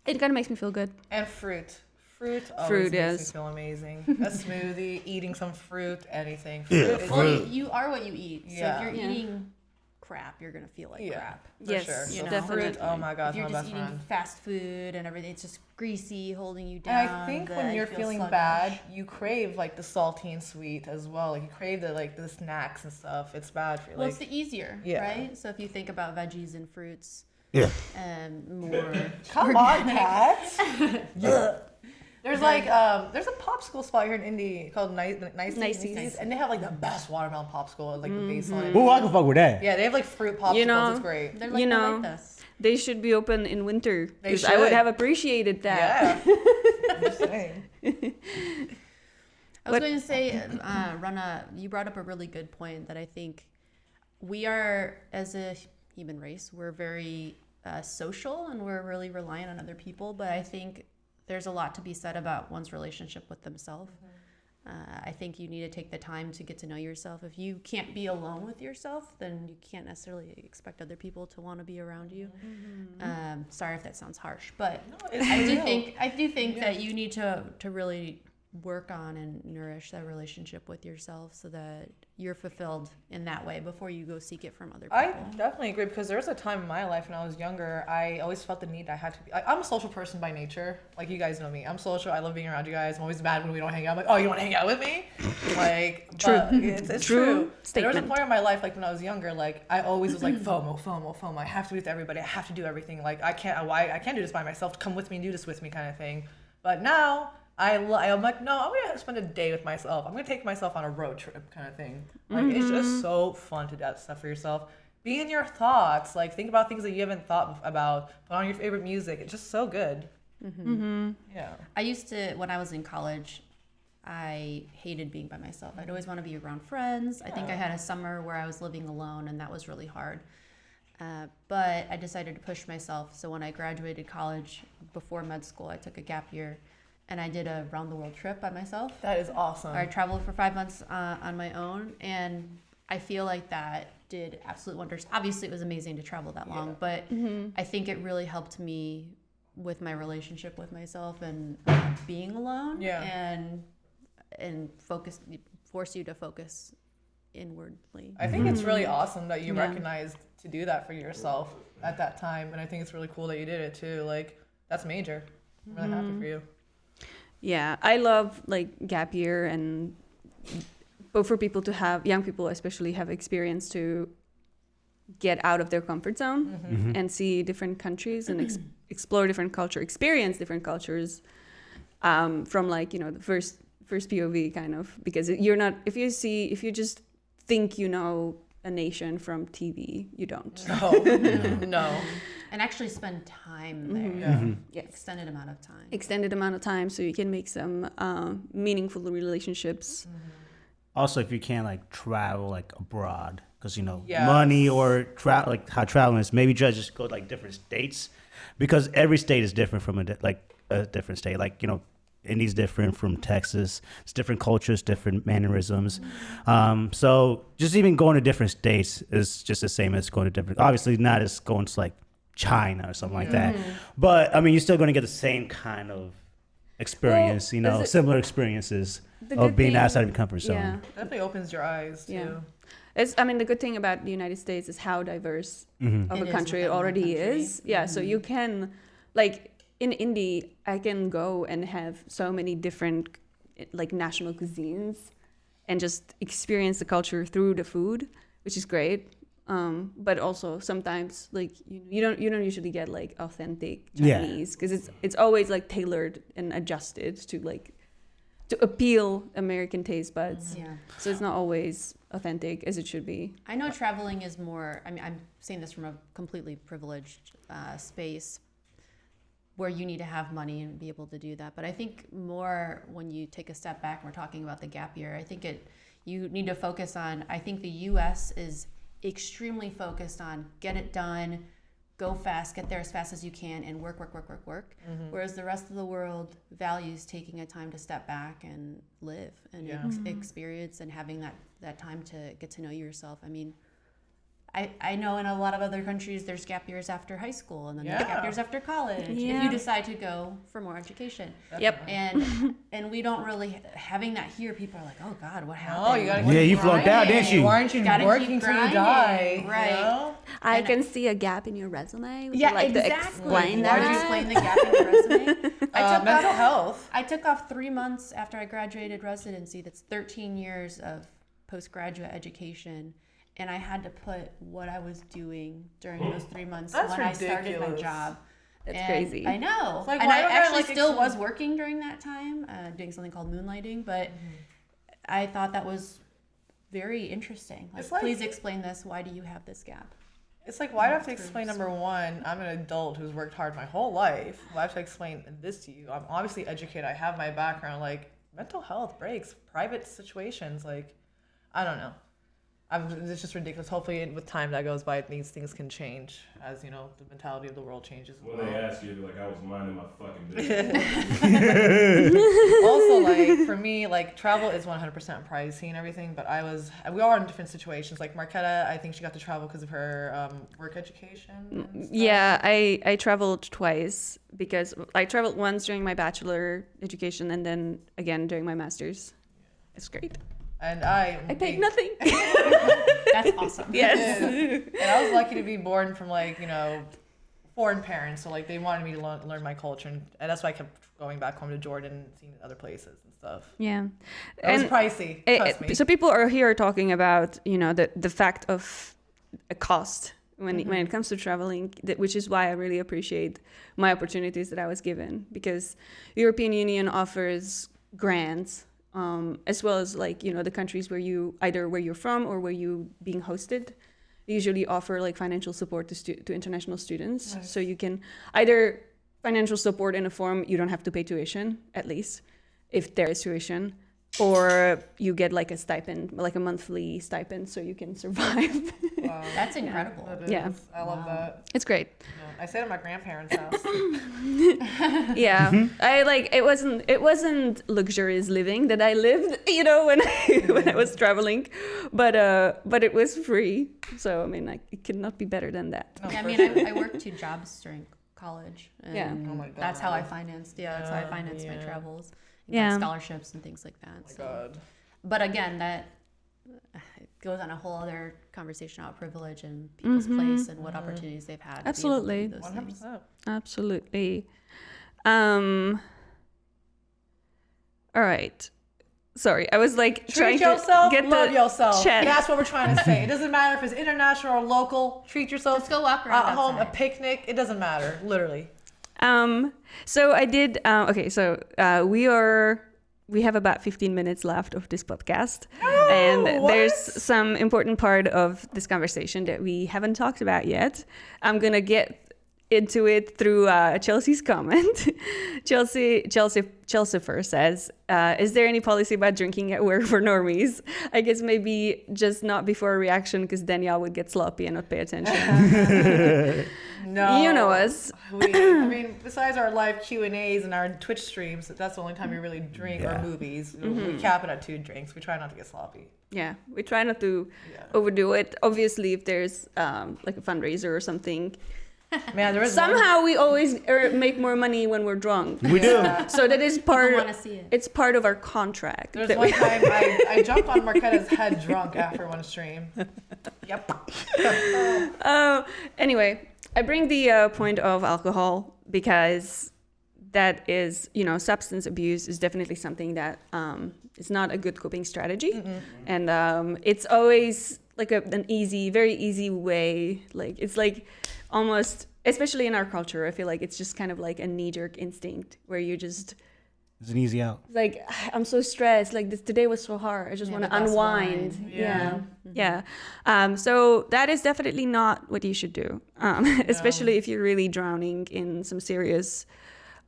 It kind of makes me feel good. And fruit. Fruit always makes yes. me feel amazing. A smoothie, eating some fruit, anything. Fruit is Well, you are what you eat. So Yeah. if you're eating crap, you're gonna feel like crap. For Yes, sure. you So know. fruit, Definitely. oh my god, If you're my just best eating friend. fast food and everything, it's just greasy, holding you down. And I think when that you're you feel feeling sluggish. bad, you crave like the salty and sweet as well. Like you crave the snacks and stuff. It's bad for you. Well, Like, it's the easier, right? So if you think about veggies and fruits, Yeah. more. come on, cats. There's like there's a popsicle spot here in Indy called Niceties, and they have like the best watermelon popsicle with like the base on it. Ooh, I can fuck with that. Yeah, they have like fruit popsicles. It's great. They're like, You they're know, like this. they should be open in winter They because I would should. have appreciated that. Yeah. I'm just saying. I was going to say, Rana, you brought up a really good point that I think we are, as a human race, we're very social and we're really reliant on other people. But I think there's a lot to be said about one's relationship with themselves. I think you need to take the time to get to know yourself. If you can't be alone with yourself, then you can't necessarily expect other people to want to be around you. Sorry if that sounds harsh, but I do think that you need to really work on and nourish that relationship with yourself so that you're fulfilled in that way before you go seek it from other people. I definitely agree because there was a time in my life when I was younger, I always felt the need I had to be. I'm a social person by nature. Like you guys know me. I'm social. I love being around you guys. I'm always mad when we don't hang out. I'm like, oh, you want to hang out with me? Like, True. but it's True true. There was a statement. point in my life, like when I was younger, like I always was like FOMO. I have to be with everybody. I have to do everything. Like I can't do this by myself. Come with me and do this with me, kind of thing. But now I'm like, no, I'm gonna spend a day with myself. I'm gonna take myself on a road trip, kind of thing. Like it's just so fun to do that stuff for yourself. Be in your thoughts. Like think about things that you haven't thought about. Put on your favorite music. It's just so good. Yeah. I used to, when I was in college, I hated being by myself. I'd always want to be around friends. I think I had a summer where I was living alone, and that was really hard. But I decided to push myself. So when I graduated college, before med school, I took a gap year, and I did a round the world trip by myself. That is awesome. I traveled for 5 months on my own, and I feel like that did absolute wonders. Obviously, it was amazing to travel that long, but I think it really helped me with my relationship with myself and being alone, and force you to focus inwardly. I think it's really awesome that you recognized to do that for yourself at that time, and I think it's really cool that you did it too. Like that's major. I'm really happy for you. Yeah, I love like gap year and both for people to have, young people especially, have experience to get out of their comfort zone and see different countries and explore different culture, experience different cultures from like, the first POV kind of, because you're not, if you just think you know a nation from TV, you don't. No. And actually spend time there. Yeah. Extended amount of time. Extended amount of time so you can make some meaningful relationships. Also, if you can't like travel like abroad, because Yes. money or like how traveling is, maybe just go like different states, because every state is different from a different state. Like Indy's different from Texas. It's different cultures, different mannerisms. So just even going to different states is just the same as going to different. Obviously, not as going to like China or something like that. But I mean, you're still going to get the same kind of experience. Similar experiences of being outside of your comfort zone. Yeah. Definitely opens your eyes too. Yeah. The good thing about the United States is how diverse of It a is country it within the already country. is. Yeah, so you can, like, in Indy, I can go and have so many different, like, national cuisines and just experience the culture through the food, which is great. But also sometimes, like, you don't usually get, like, authentic Chinese because it's always, like, tailored and adjusted to appeal American taste buds. Yeah. So it's not always authentic as it should be. I know traveling is more, I mean, I'm saying this from a completely privileged space where you need to have money and be able to do that. But I think more when you take a step back and we're talking about the gap year, I think you need to focus on, I think the US is extremely focused on get it done, go fast, get there as fast as you can, and work. Whereas the rest of the world values taking a time to step back and live and experience and having that time to get to know yourself. I mean, I know in a lot of other countries there's gap years after high school and then there's gap years after college if you decide to go for more education. Yep. And we don't really having that here. People are like, oh God, what happened? Oh, you gotta You flunked out, didn't you? Why aren't you Gotta working keep till you grinding, die? right? You know? I can see a gap in your resume. Would Yeah, you like exactly. to explain Why that? do you explain the gap in your resume? Mental health. I took off 3 months after I graduated residency. That's 13 years of postgraduate education. And I had to put what I was doing during those 3 months That's when I started my ridiculous. job. That's And crazy. I know. It's like, and why I don't I, actually like, still explain- was working during that time, doing something called moonlighting. But I thought that was very interesting. It's like- please explain this. Why do you have this gap? It's like, why do I have to explain, number one, I'm an adult who's worked hard my whole life. Why do I have to explain this to you? I'm obviously educated. I have my background. Like, mental health breaks, private situations. Like, I don't know. It's just ridiculous. Hopefully, with time that goes by, these things can change as, the mentality of the world changes. When they ask you, you're like, I was minding my fucking business. Also, like, for me, like, travel is 100% pricey and everything, but we are in different situations. Like, Marquetta, I think she got to travel because of her work education. And stuff. Yeah, I traveled twice because I traveled once during my bachelor education and then again during my master's. It's great. And I paid nothing. That's awesome. Yes. And I was lucky to be born from, like, foreign parents. So, like, they wanted me to learn my culture. And that's why I kept going back home to Jordan and seeing other places and stuff. Yeah. It was pricey. Trust me. So people are here talking about, the fact of a cost when it comes to traveling, which is why I really appreciate my opportunities that I was given, because European Union offers grants, as well as, like, the countries where you're from or where you being hosted. They usually offer, like, financial support to international students. Nice. So you can either financial support in a form you don't have to pay tuition, at least if there is tuition, or you get, like, a stipend, like a monthly stipend, so you can survive. Wow. That's incredible. That is. Yeah. I love that. It's great. Yeah. I stayed at my grandparents' house. Yeah, it wasn't luxurious living that I lived, when I was traveling, but it was free. So I mean, it could not be better than that. No, Yeah, I for mean, sure. I worked 2 jobs during college. And Yeah. Oh my God. That's how I financed. Yeah, that's how I financed my Yeah. travels. And Yeah. got scholarships and things like that. Oh my So. God. But again, that it goes on a whole other conversation about privilege and people's place and what opportunities they've had. to be able to Absolutely. do those things. 100%. Absolutely. All right. Sorry, I was like trying Treat yourself, to get love the yourself. chat. That's what we're trying to say. It doesn't matter if it's international or local. Treat yourself. Just go walk around at home, a outside. picnic. It doesn't matter, literally. So I did. Okay, so we have about 15 minutes left of this podcast, and what? there's some important part of this conversation that we haven't talked about yet. I'm gonna get into it through Chelsea's comment. Chelsea first says, "Is there any policy about drinking at work for normies? I guess maybe just not before a reaction, because Danielle would get sloppy and not pay attention." No, You know us. I mean, besides our live Q&As and our Twitch streams, that's the only time we really drink. Yeah. Or movies. We cap it at 2 drinks. We try not to get sloppy. Yeah, we try not to Yeah. overdo it. Obviously, if there's like a fundraiser or something, Man, there is somehow we always make more money when we're drunk. We do. So that is part. want to see it. It's part of our contract. There's that one we- time I jumped on Marquetta's head drunk after one stream. Yep. Anyway, I bring the point of alcohol because that is, substance abuse is definitely something that is not a good coping strategy. And it's always like an easy, very easy way. Like, it's like almost, especially in our culture, I feel like it's just kind of like a knee-jerk instinct where you just, It's an easy out. like, I'm so stressed. Like, today was so hard. I just want to but that's unwind. fine. Yeah. Yeah. So that is definitely not what you should do, especially if you're really drowning in some serious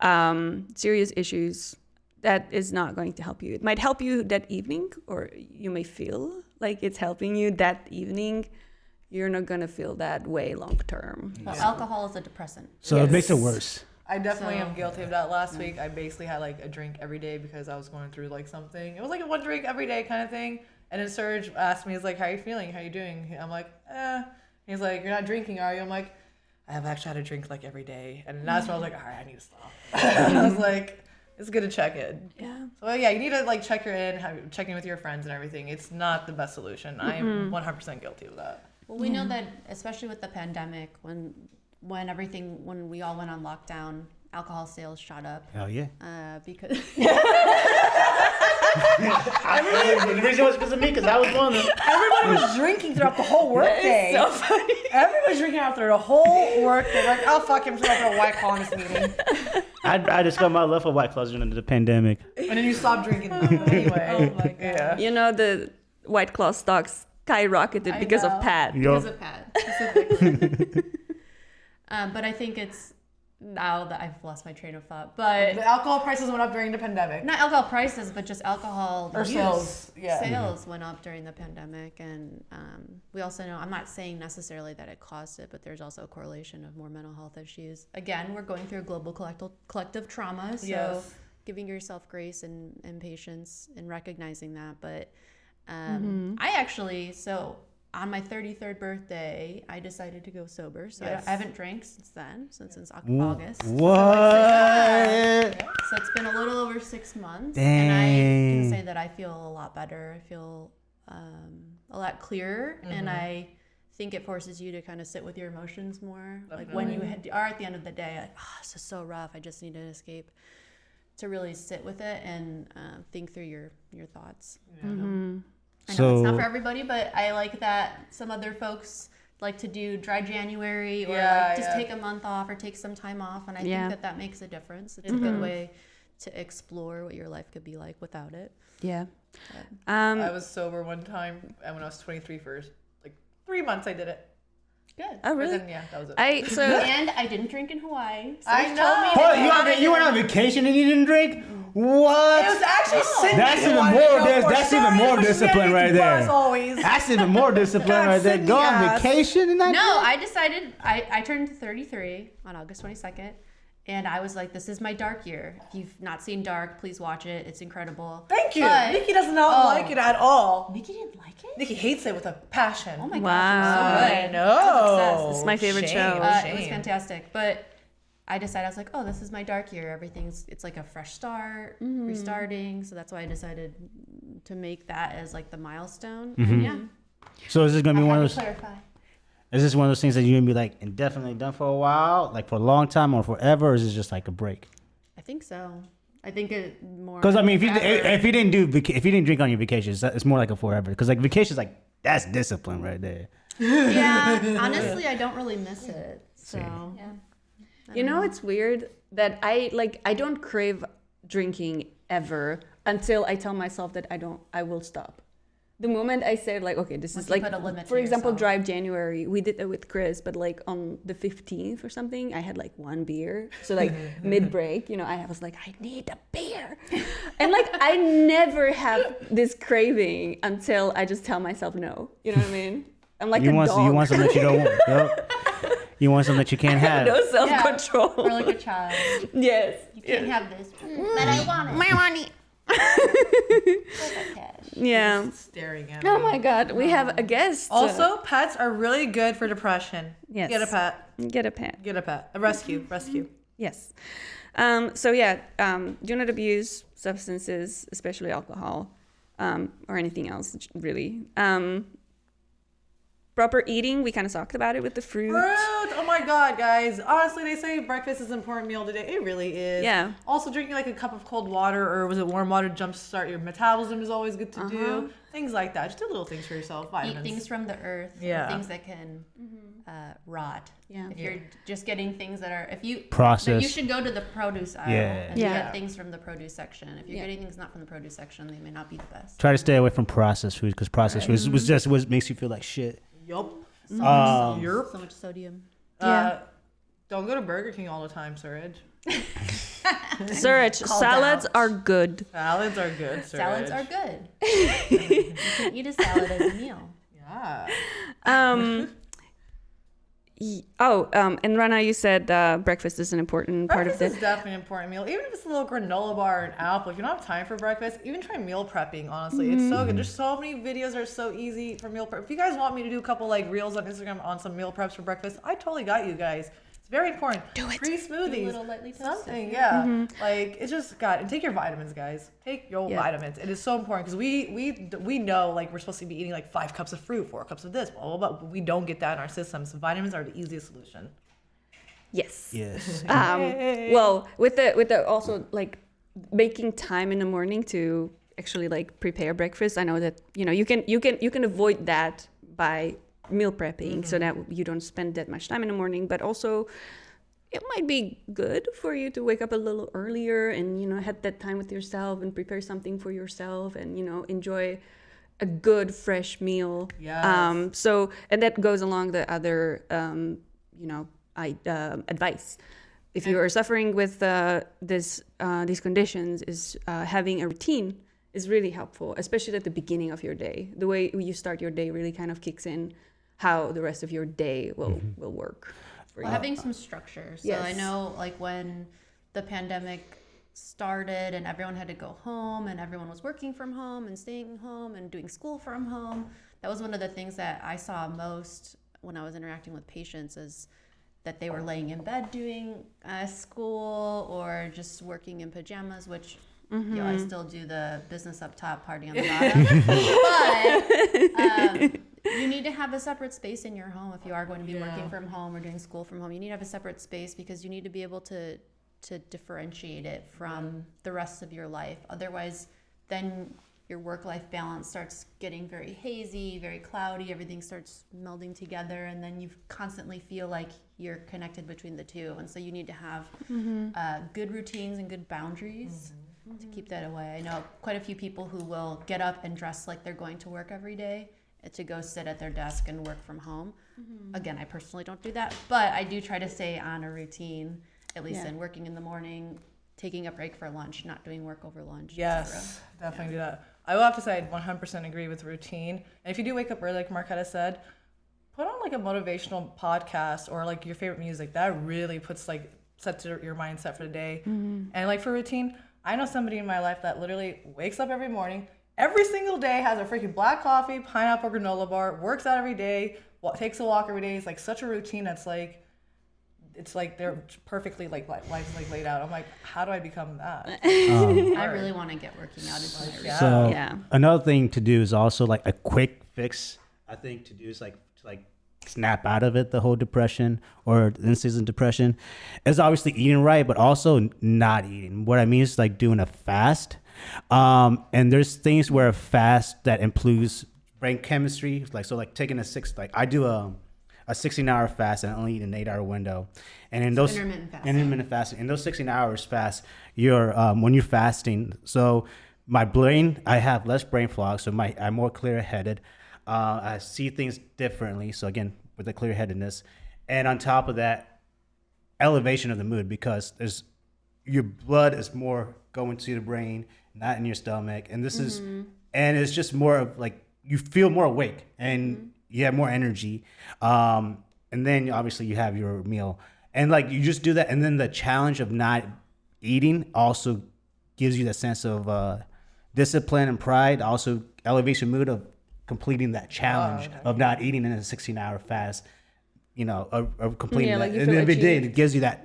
issues. That is not going to help you. It might help you that evening, or you may feel like it's helping you that evening. You're not going to feel that way long term. Well, alcohol is a depressant. So it makes it worse. I definitely So- am guilty of that. Last week, I basically had like a drink every day because I was going through like something. It was like a 1 drink every day kind of thing. And then Serge asked me, he's like, "How are you feeling? How are you doing?" I'm like, "Eh." He's like, "You're not drinking, are you?" I'm like, "I have actually had a drink like every day." And that's when I was like, "All right, I need to stop." I was like, "It's good to check in." Yeah. So yeah, you need to like check check in with your friends and everything. It's not the best solution. I am 100% guilty of that. Well, we know that, especially with the pandemic, when we all went on lockdown, alcohol sales shot up Hell yeah. because The reason was because of me, because I was one of them. Everybody was drinking throughout the whole workday. So funny. Everybody was drinking after the whole workday. Like, oh fuck him, throw up a White Claw in this meeting. I discovered my love for White Claws during the pandemic. And then you stop drinking anyway. Oh my God. Yeah. The White Claw stocks skyrocketed I because know. of Pat. because of Pat specifically. But I think it's now that I've lost my train of thought. But The alcohol prices went up during the pandemic. not alcohol prices, but just alcohol Or use. sales, yeah. Sales went up during the pandemic, and we also know. I'm not saying necessarily that it caused it, but there's also a correlation of more mental health issues. Again, we're going through a global collective trauma, so Yes. giving yourself grace and patience and recognizing that. But I actually on my 33rd birthday, I decided to go sober. So Yes. I haven't drank since then, since August. What? So it's been a little over 6 months, Dang. and I can say that I feel a lot better. I feel a lot clearer, and I think it forces you to kind of sit with your emotions more. Like when you are at the end of the day, like, oh, this is so rough. I just need to escape. To really sit with it and think through your thoughts. I know it's not for everybody, but I like that some other folks like to do dry January or just take a month off or take some time off, and I think that makes a difference. It's a good way to explore what your life could be like without it. Yeah. I was sober one time, and when I was 23 for like 3 months, I did it. Good. Oh, really? But then, that was it. And I didn't drink in Hawaii. So I they told know. me Hold, you went on vacation and you didn't drink? What? It was actually Cindy. That's who even wanted to more- go that's- for that's even stories, more but she had discipline me right to there. bus Always. That's even more discipline right there. Go on Yes. vacation and not No, I decided I turned 33 on August 22nd, and I was like, this is my dark year. If you've not seen Dark, please watch it. It's incredible. Thank you. But- Nikki does not like it at all. Nikki didn't like it? Nikki hates it with a passion. Oh my Wow. gosh, it's so I good. know. I was obsessed. It's my favorite Shame, show. It was shame. fantastic. But I decided, I was like, oh, this is my dark year. It's like a fresh start, restarting. So that's why I decided to make that as like the milestone. And yeah, So is this gonna I be one had of to those? clarify. Is this one of those things that you're gonna be like indefinitely done for a while, like for a long time or forever, or is it just like a break? I think so. I think it more. Because I mean, forever. if you didn't drink on your vacations, it's more like a forever. Because like vacations, like that's discipline right there. Yeah, honestly, I don't really miss it. So yeah. It's weird that I don't crave drinking ever until I tell myself that I will stop. the moment I said like, okay, this Once is you like, put a limit for to example, yourself. Drive January, we did that with Chris, but like on the 15th or something, I had like one beer. So like mid break, you know, I was like, I need a beer. And like, I never have this craving until I just tell myself no. You know what I mean? I'm like you a want dog. you want something that you don't want. Yep. You want something that you can't have. No self-control. Or like a child. Yes. You can't have this, but I want it. My money. Cash. Yeah. Staring at Oh me. my God, we have a guest. Also, pets are really good for depression. Yes. Get a pet. Get a pet. Get a pet. A rescue. Rescue. Yes. So yeah, do not abuse substances, especially alcohol, or anything else, really. Proper eating, we kind of talked about it with the fruit. Fruit! Oh my god, guys. Honestly, they say breakfast is an important meal today. It really is. Yeah. Also, drinking like a cup of cold water or was it warm water to jumpstart your metabolism is always good to do. Things like that. Just do little things for yourself. Vitamins. Eat things from the earth. Yeah. Things that can rot. Yeah. If you're just getting things that are, if you Processed. you should go to the produce aisle Yeah. and Yeah. get things from the produce section. If you're getting things not from the produce section, they may not be the best. Try to stay away from processed food because processed food was just what makes you feel like shit. Yup. So much salt, Yerp. so much sodium. Yeah. Don't go to Burger King all the time, Surge. Surge, salads out. are good. Salads are good, Surge. Salads are good. You can eat a salad as a meal. Yeah. And Rana, you said breakfast is an important part of Breakfast the. is definitely an important meal. Even if it's a little granola bar or an apple, if you don't have time for breakfast, even try meal prepping, honestly. It's so good. There's so many videos that are so easy for meal prep. If you guys want me to do a couple like reels on Instagram on some meal preps for breakfast, I totally got you guys. It's very important. Do it. Pre-smoothies. Do a little lightly toasted. Something, yeah. Like, it's just, God, and take your vitamins, guys. Take your Yeah. vitamins. It is so important because we know, like, we're supposed to be eating, like, 5 cups of fruit, 4 cups of this, blah, blah, blah. But we don't get that in our systems. Vitamins are the easiest solution. Yes. Yes. Well, with the also like making time in the morning to actually like prepare breakfast. I know that you can avoid that by meal prepping so that you don't spend that much time in the morning. But also, it might be good for you to wake up a little earlier and have that time with yourself and prepare something for yourself and enjoy a good fresh meal. Yes. So and that goes along the other advice. If you are suffering with these conditions, is having a routine is really helpful, especially at the beginning of your day. The way you start your day really kind of kicks in how the rest of your day will work. For Well, you. having some structure. So I Yes. know like when the pandemic started and everyone had to go home and everyone was working from home and staying home and doing school from home, that was one of the things that I saw most when I was interacting with patients is that they were laying in bed doing school or just working in pajamas, which I still do the business up top, party on the bottom. But you need to have a separate space in your home if you are going to be working from home or doing school from home. You need to have a separate space because you need to be able to differentiate it from the rest of your life. Otherwise, then your work-life balance starts getting very hazy, very cloudy. Everything starts melding together, and then you constantly feel like you're connected between the two. And so you need to have good routines and good boundaries to keep that away. I know quite a few people who will get up and dress like they're going to work every day to go sit at their desk and work from home. Again, I personally don't do that, but I do try to stay on a routine, at least in working in the morning, taking a break for lunch, not doing work over lunch. Yes, definitely do that. I will have to say I 100% agree with routine. And if you do wake up early, like Marquetta said, put on like a motivational podcast or like your favorite music. That really sets your mindset for the day. And like for routine, I know somebody in my life that literally wakes up every morning, every single day, has a freaking black coffee, pineapple granola bar, works out every day, takes a walk every day. It's like such a routine that's like, it's like they're perfectly like life's like laid out. I'm like, how do I become that? I really want to get working out into my routine. So Yeah. another thing to do is also like a quick fix. I think to do is like to snap out of it, the whole depression or in-season depression, is obviously eating right, but also not eating. What I mean is like doing a fast. And there's things where a fast that improves brain chemistry, like taking I do a 16-hour fast and only eat an 8-hour window, and in those intermittent fasting. intermittent fasting, in those 16 hours fast, you're when you're fasting, so my brain, I have less brain fog, so I'm more clear-headed. I see things differently. So again, with the clear-headedness, and on top of that, elevation of the mood, because your blood is more going to the brain, not in your stomach, and this is, and it's just more of like you feel more awake and you have more energy, and then obviously you have your meal, and like you just do that, and then the challenge of not eating also gives you that sense of discipline and pride, also elevation mood of completing that challenge of not eating in a 16-hour fast, of completing that. like you And feel every day achieved. it gives you that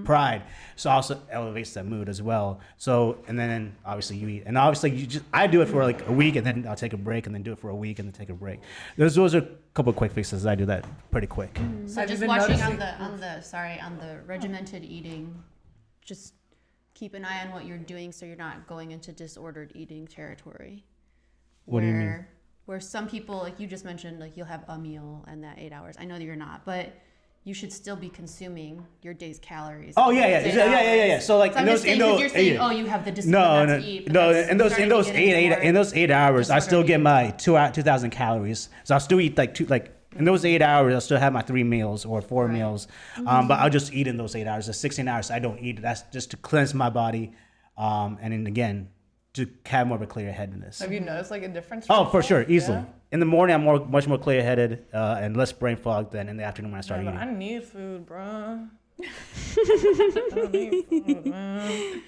pride. So also elevates that mood as well. So, and then obviously you eat. And obviously I do it for like a week and then I'll take a break and then do it for a week and then take a break. Those are a couple of quick fixes. I do that pretty quick. So Have you just been watching noticing- on the regimented eating, just keep an eye on what you're doing so you're not going into disordered eating territory. What do you mean? Where some people, like you just mentioned, like you'll have a meal and that 8 hours. I know that you're not, but you should still be consuming your day's calories. Oh yeah. So like So I'm just saying, 'cause you're saying, oh, you have the discipline not to eat. but that's In those starting to get into more in those 8 hours, I still get disordered my 2,000 calories. So I'll still eat in those 8 hours, I'll still have my 3 meals or 4 Right. meals. But I'll just eat in those 8 hours. The 16 hours I don't eat. That's just to cleanse my body, and then again to have more of a clear-headedness. Have you noticed like a difference? Oh, for yourself? sure, easily. Yeah? In the morning, I'm much more clear-headed and less brain fog than in the afternoon when I start Yeah, but I eating. need food, bro. I need food, man.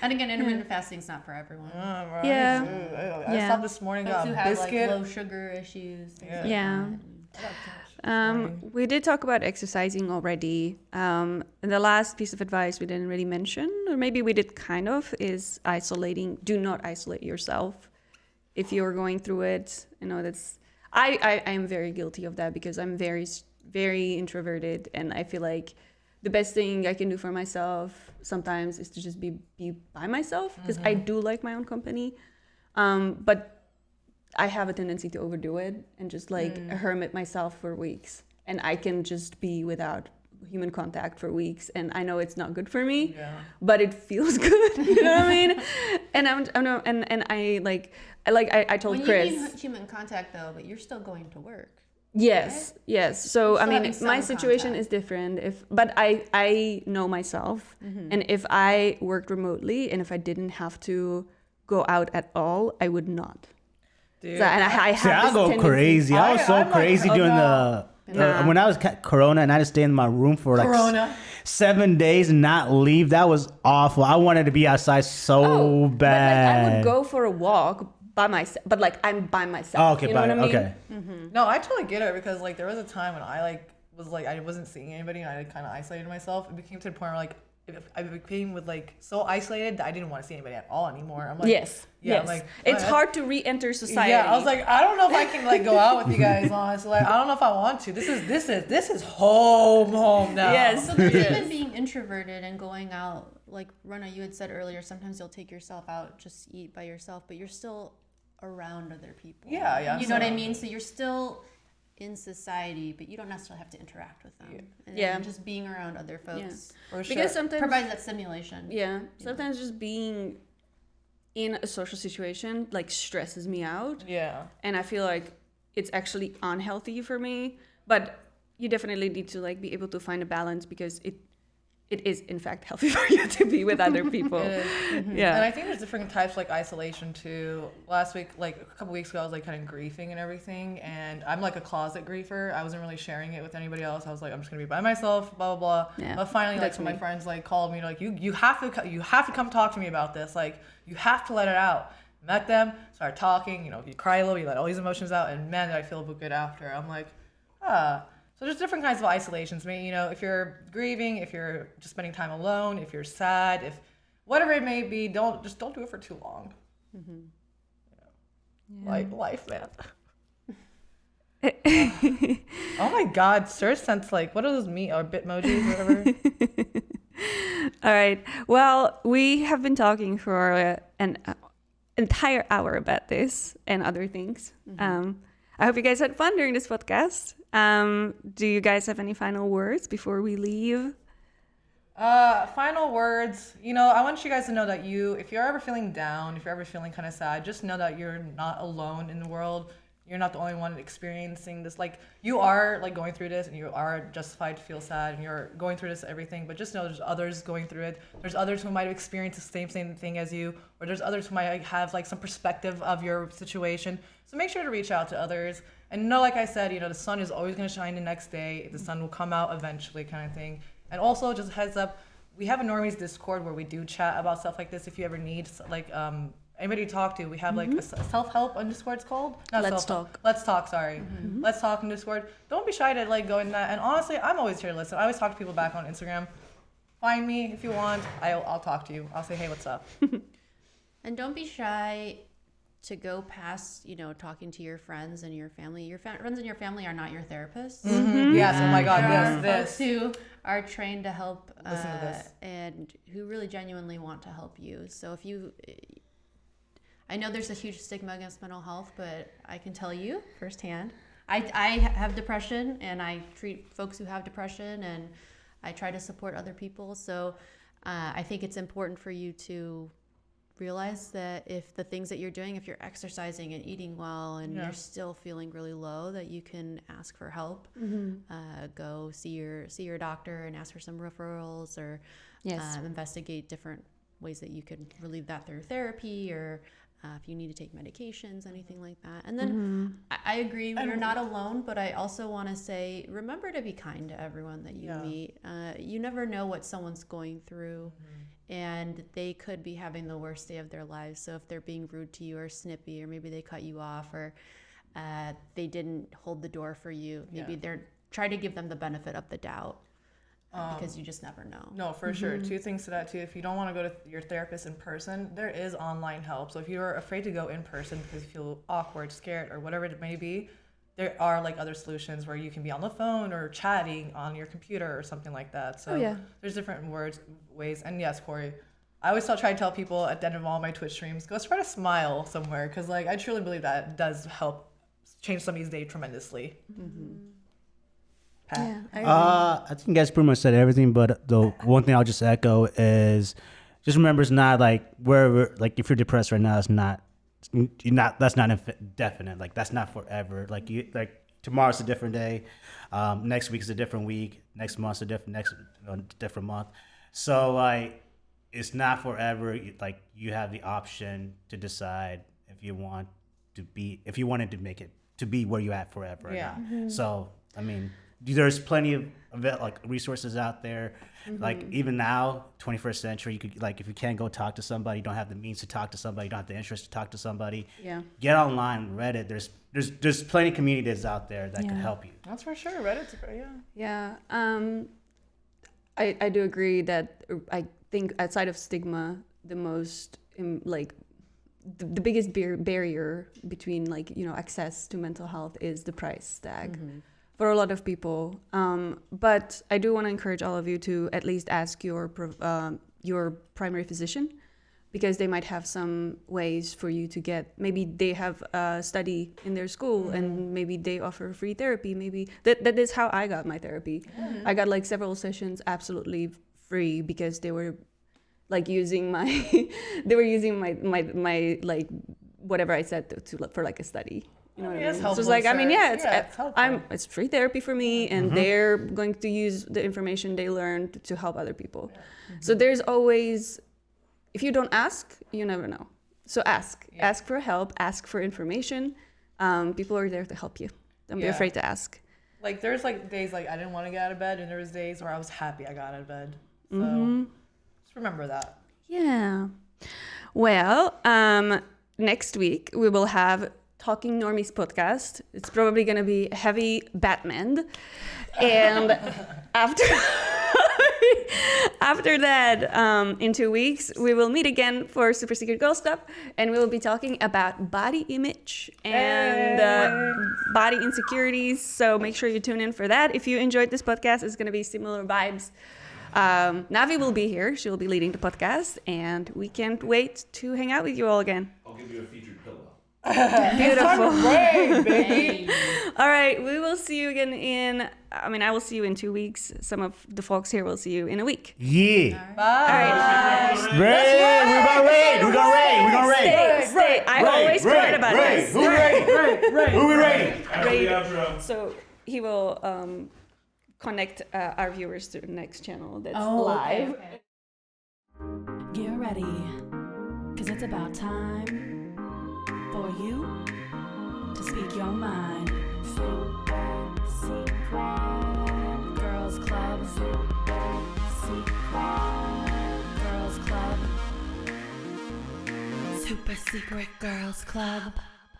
And again, intermittent fasting is not for everyone. Bro, I Yeah. need food. I Yeah. stopped this morning, Folks got who a have biscuit. like low sugar issues. Things like Yeah. that. We did talk about exercising already. And the last piece of advice we didn't really mention, or maybe we did kind of, is isolating. Do not isolate yourself if you're going through it. I am very guilty of that because I'm very, very introverted, and I feel like the best thing I can do for myself sometimes is to just be by myself because I do like my own company. But I have a tendency to overdo it and just hermit myself for weeks, and I can just be without human contact for weeks, and I know it's not good for me, but it feels good. You know what I mean? And I told When Chris. you mean human contact though, but you're still going to work. Yes. So You're I still mean, having my some situation contact. is different. But I know myself, and if I worked remotely and if I didn't have to go out at all, I would not. Dude, So, and I have See, I this go tendency- crazy. I was so I'm like, crazy oh, during no. when I was Corona and I just stayed in my room for like Corona. 7 days and not leave. That was awful. I wanted to be outside so But bad. like I would go for a walk by myself, but like I'm by myself. Oh, okay, you know what I mean? okay. No, I totally get it because like there was a time when I I wasn't seeing anybody and I kind of isolated myself. It became to the point where like I became so isolated that I didn't want to see anybody at all anymore. I'm like, Yes. yeah, yes. I'm like, It's I- hard to re-enter society. Yeah, I was like, I don't know if I can like go out with you guys. Honestly, like, I don't know if I want to. This is home now. Yes. So there's even being introverted and going out. Like Rona, you had said earlier, sometimes you'll take yourself out, just eat by yourself, but you're still around other people. Yeah. You know what I mean? So you're still in society, but you don't necessarily have to interact with them. Yeah. And just being around other folks For sure. because sometimes provides that stimulation. yeah, sometimes just being in a social situation like stresses me out, Yeah. and I feel like it's actually unhealthy for me. But you definitely need to like be able to find a balance because it is in fact healthy for you to be with other people. It is. Yeah. And I think there's different types like isolation too. Last week, like a couple weeks ago, I was like kind of grieving and everything. And I'm like a closet griefer. I wasn't really sharing it with anybody else. I was like, I'm just gonna be by myself, blah blah blah. Yeah, But finally, like that's some of my me. friends like called me like, you have to come talk to me about this. Like you have to let it out. Met them, started talking. You cry a little, you let all these emotions out, and man, did I feel good after. I'm like, So there's different kinds of isolations. I mean, if you're grieving, if you're just spending time alone, if you're sad, if whatever it may be, don't do it for too long. Like life, man. Oh my God, Sir sent like what are those or Bitmojis, whatever. All right. Well, we have been talking for an entire hour about this and other things. I hope you guys had fun during this podcast. Do you guys have any final words before we leave? Final words. I want you guys to know that if you're ever feeling down, if you're ever feeling kind of sad, just know that you're not alone in the world. You're not the only one experiencing this. Like, you are like going through this, and you are justified to feel sad, and you're going through this everything. But just know there's others going through it. There's others who might have experienced the same thing as you, or there's others who might have like some perspective of your situation. So make sure to reach out to others. And like I said, the sun is always going to shine the next day. The sun will come out eventually, kind of thing. And also, just a heads up, we have a Normies Discord where we do chat about stuff like this. If you ever need anybody to talk to, we have like a self-help on Discord. It's called Let's Talk. Let's Talk. Sorry, Let's Talk on Discord. Don't be shy to like go in that. And honestly, I'm always here to listen. I always talk to people back on Instagram. Find me if you want. I'll talk to you. I'll say, hey, what's up? And don't be shy to go past, talking to your friends and your family. Your friends and your family are not your therapists. Yes. Oh my God. There are This. folks who are trained to help Listen to this. and who really genuinely want to help you. So I know there's a huge stigma against mental health, but I can tell you firsthand, I have depression, and I treat folks who have depression, and I try to support other people. So I think it's important for you to realize that if the things that you're doing, if you're exercising and eating well, and you're still feeling really low, that you can ask for help. Go see your doctor and ask for some referrals, or investigate different ways that you could relieve that through therapy, or if you need to take medications, anything like that. And then I agree, we're not alone, but I also want to say, remember to be kind to everyone that you meet. You never know what someone's going through, and they could be having the worst day of their lives. So if they're being rude to you or snippy, or maybe they cut you off, or they didn't hold the door for you, maybe try to give them the benefit of the doubt. Because you just never know. No, for sure. Two things to that too. If you don't want to go to your therapist in person, there is online help. So if you're afraid to go in person because you feel awkward, scared, or whatever it may be, there are like other solutions where you can be on the phone or chatting on your computer or something like that. So there's different ways. And yes, Corey, I always try to tell people at the end of all my Twitch streams, go spread a smile somewhere, because like I truly believe that does help change somebody's day tremendously. Pat. Yeah, I think you guys pretty much said everything, but the one thing I'll just echo is just remember, it's not like wherever, like if you're depressed right now, that's not indefinite. Like that's not forever. Like tomorrow's a different day. Next week is a different week. Next month's a different month. So like it's not forever. Like you have the option to decide if you wanted to make it to be where you're at forever. Yeah. Or not. So I mean, there's plenty of like resources out there. Like even now, 21st century, you could, like, if you can't go talk to somebody, you don't have the means to talk to somebody, you don't have the interest to talk to somebody, get online, Reddit. There's plenty of communities out there that can help you. That's for sure. Reddit's I do agree that I think outside of stigma, the most the biggest barrier between access to mental health is the price tag. For a lot of people. But I do want to encourage all of you to at least ask your primary physician, because they might have some ways for you to get, maybe they have a study in their school and maybe they offer free therapy. Maybe that is how I got my therapy. I got like several sessions absolutely free because they were like using my my like whatever I said for like a study. You know what I mean? So it's like, I mean, it's free therapy for me, and they're going to use the information they learned to help other people. So there's always, if you don't ask, you never know. So ask for help, ask for information. People are there to help you. Don't be afraid to ask. Like there's like days like I didn't want to get out of bed, and there was days where I was happy I got out of bed. So just remember that. Yeah. Well, next week we will have Talking Normies podcast. It's probably going to be heavy Batman. And after that, in 2 weeks, we will meet again for Super Secret Girl Stuff, and we will be talking about body image and body insecurities. So make sure you tune in for that. If you enjoyed this podcast, it's going to be similar vibes. Navi will be here. She will be leading the podcast, and we can't wait to hang out with you all again. I'll give you a featured pillow. Beautiful. Great, baby. All right, we will see you again I will see you in 2 weeks. Some of the folks here will see you in a week. Yeah. Bye. Raid. We're gonna raid. We're gonna raid. We're gonna raid. Stay. I always forget about this. Who raiding? Who we raiding? Raid. So he will connect our viewers to the next channel that's live. Okay. Get ready, cause it's about time for you to speak your mind. Super Secret Girls Club. Super Secret Girls Club. Super Secret Girls Club.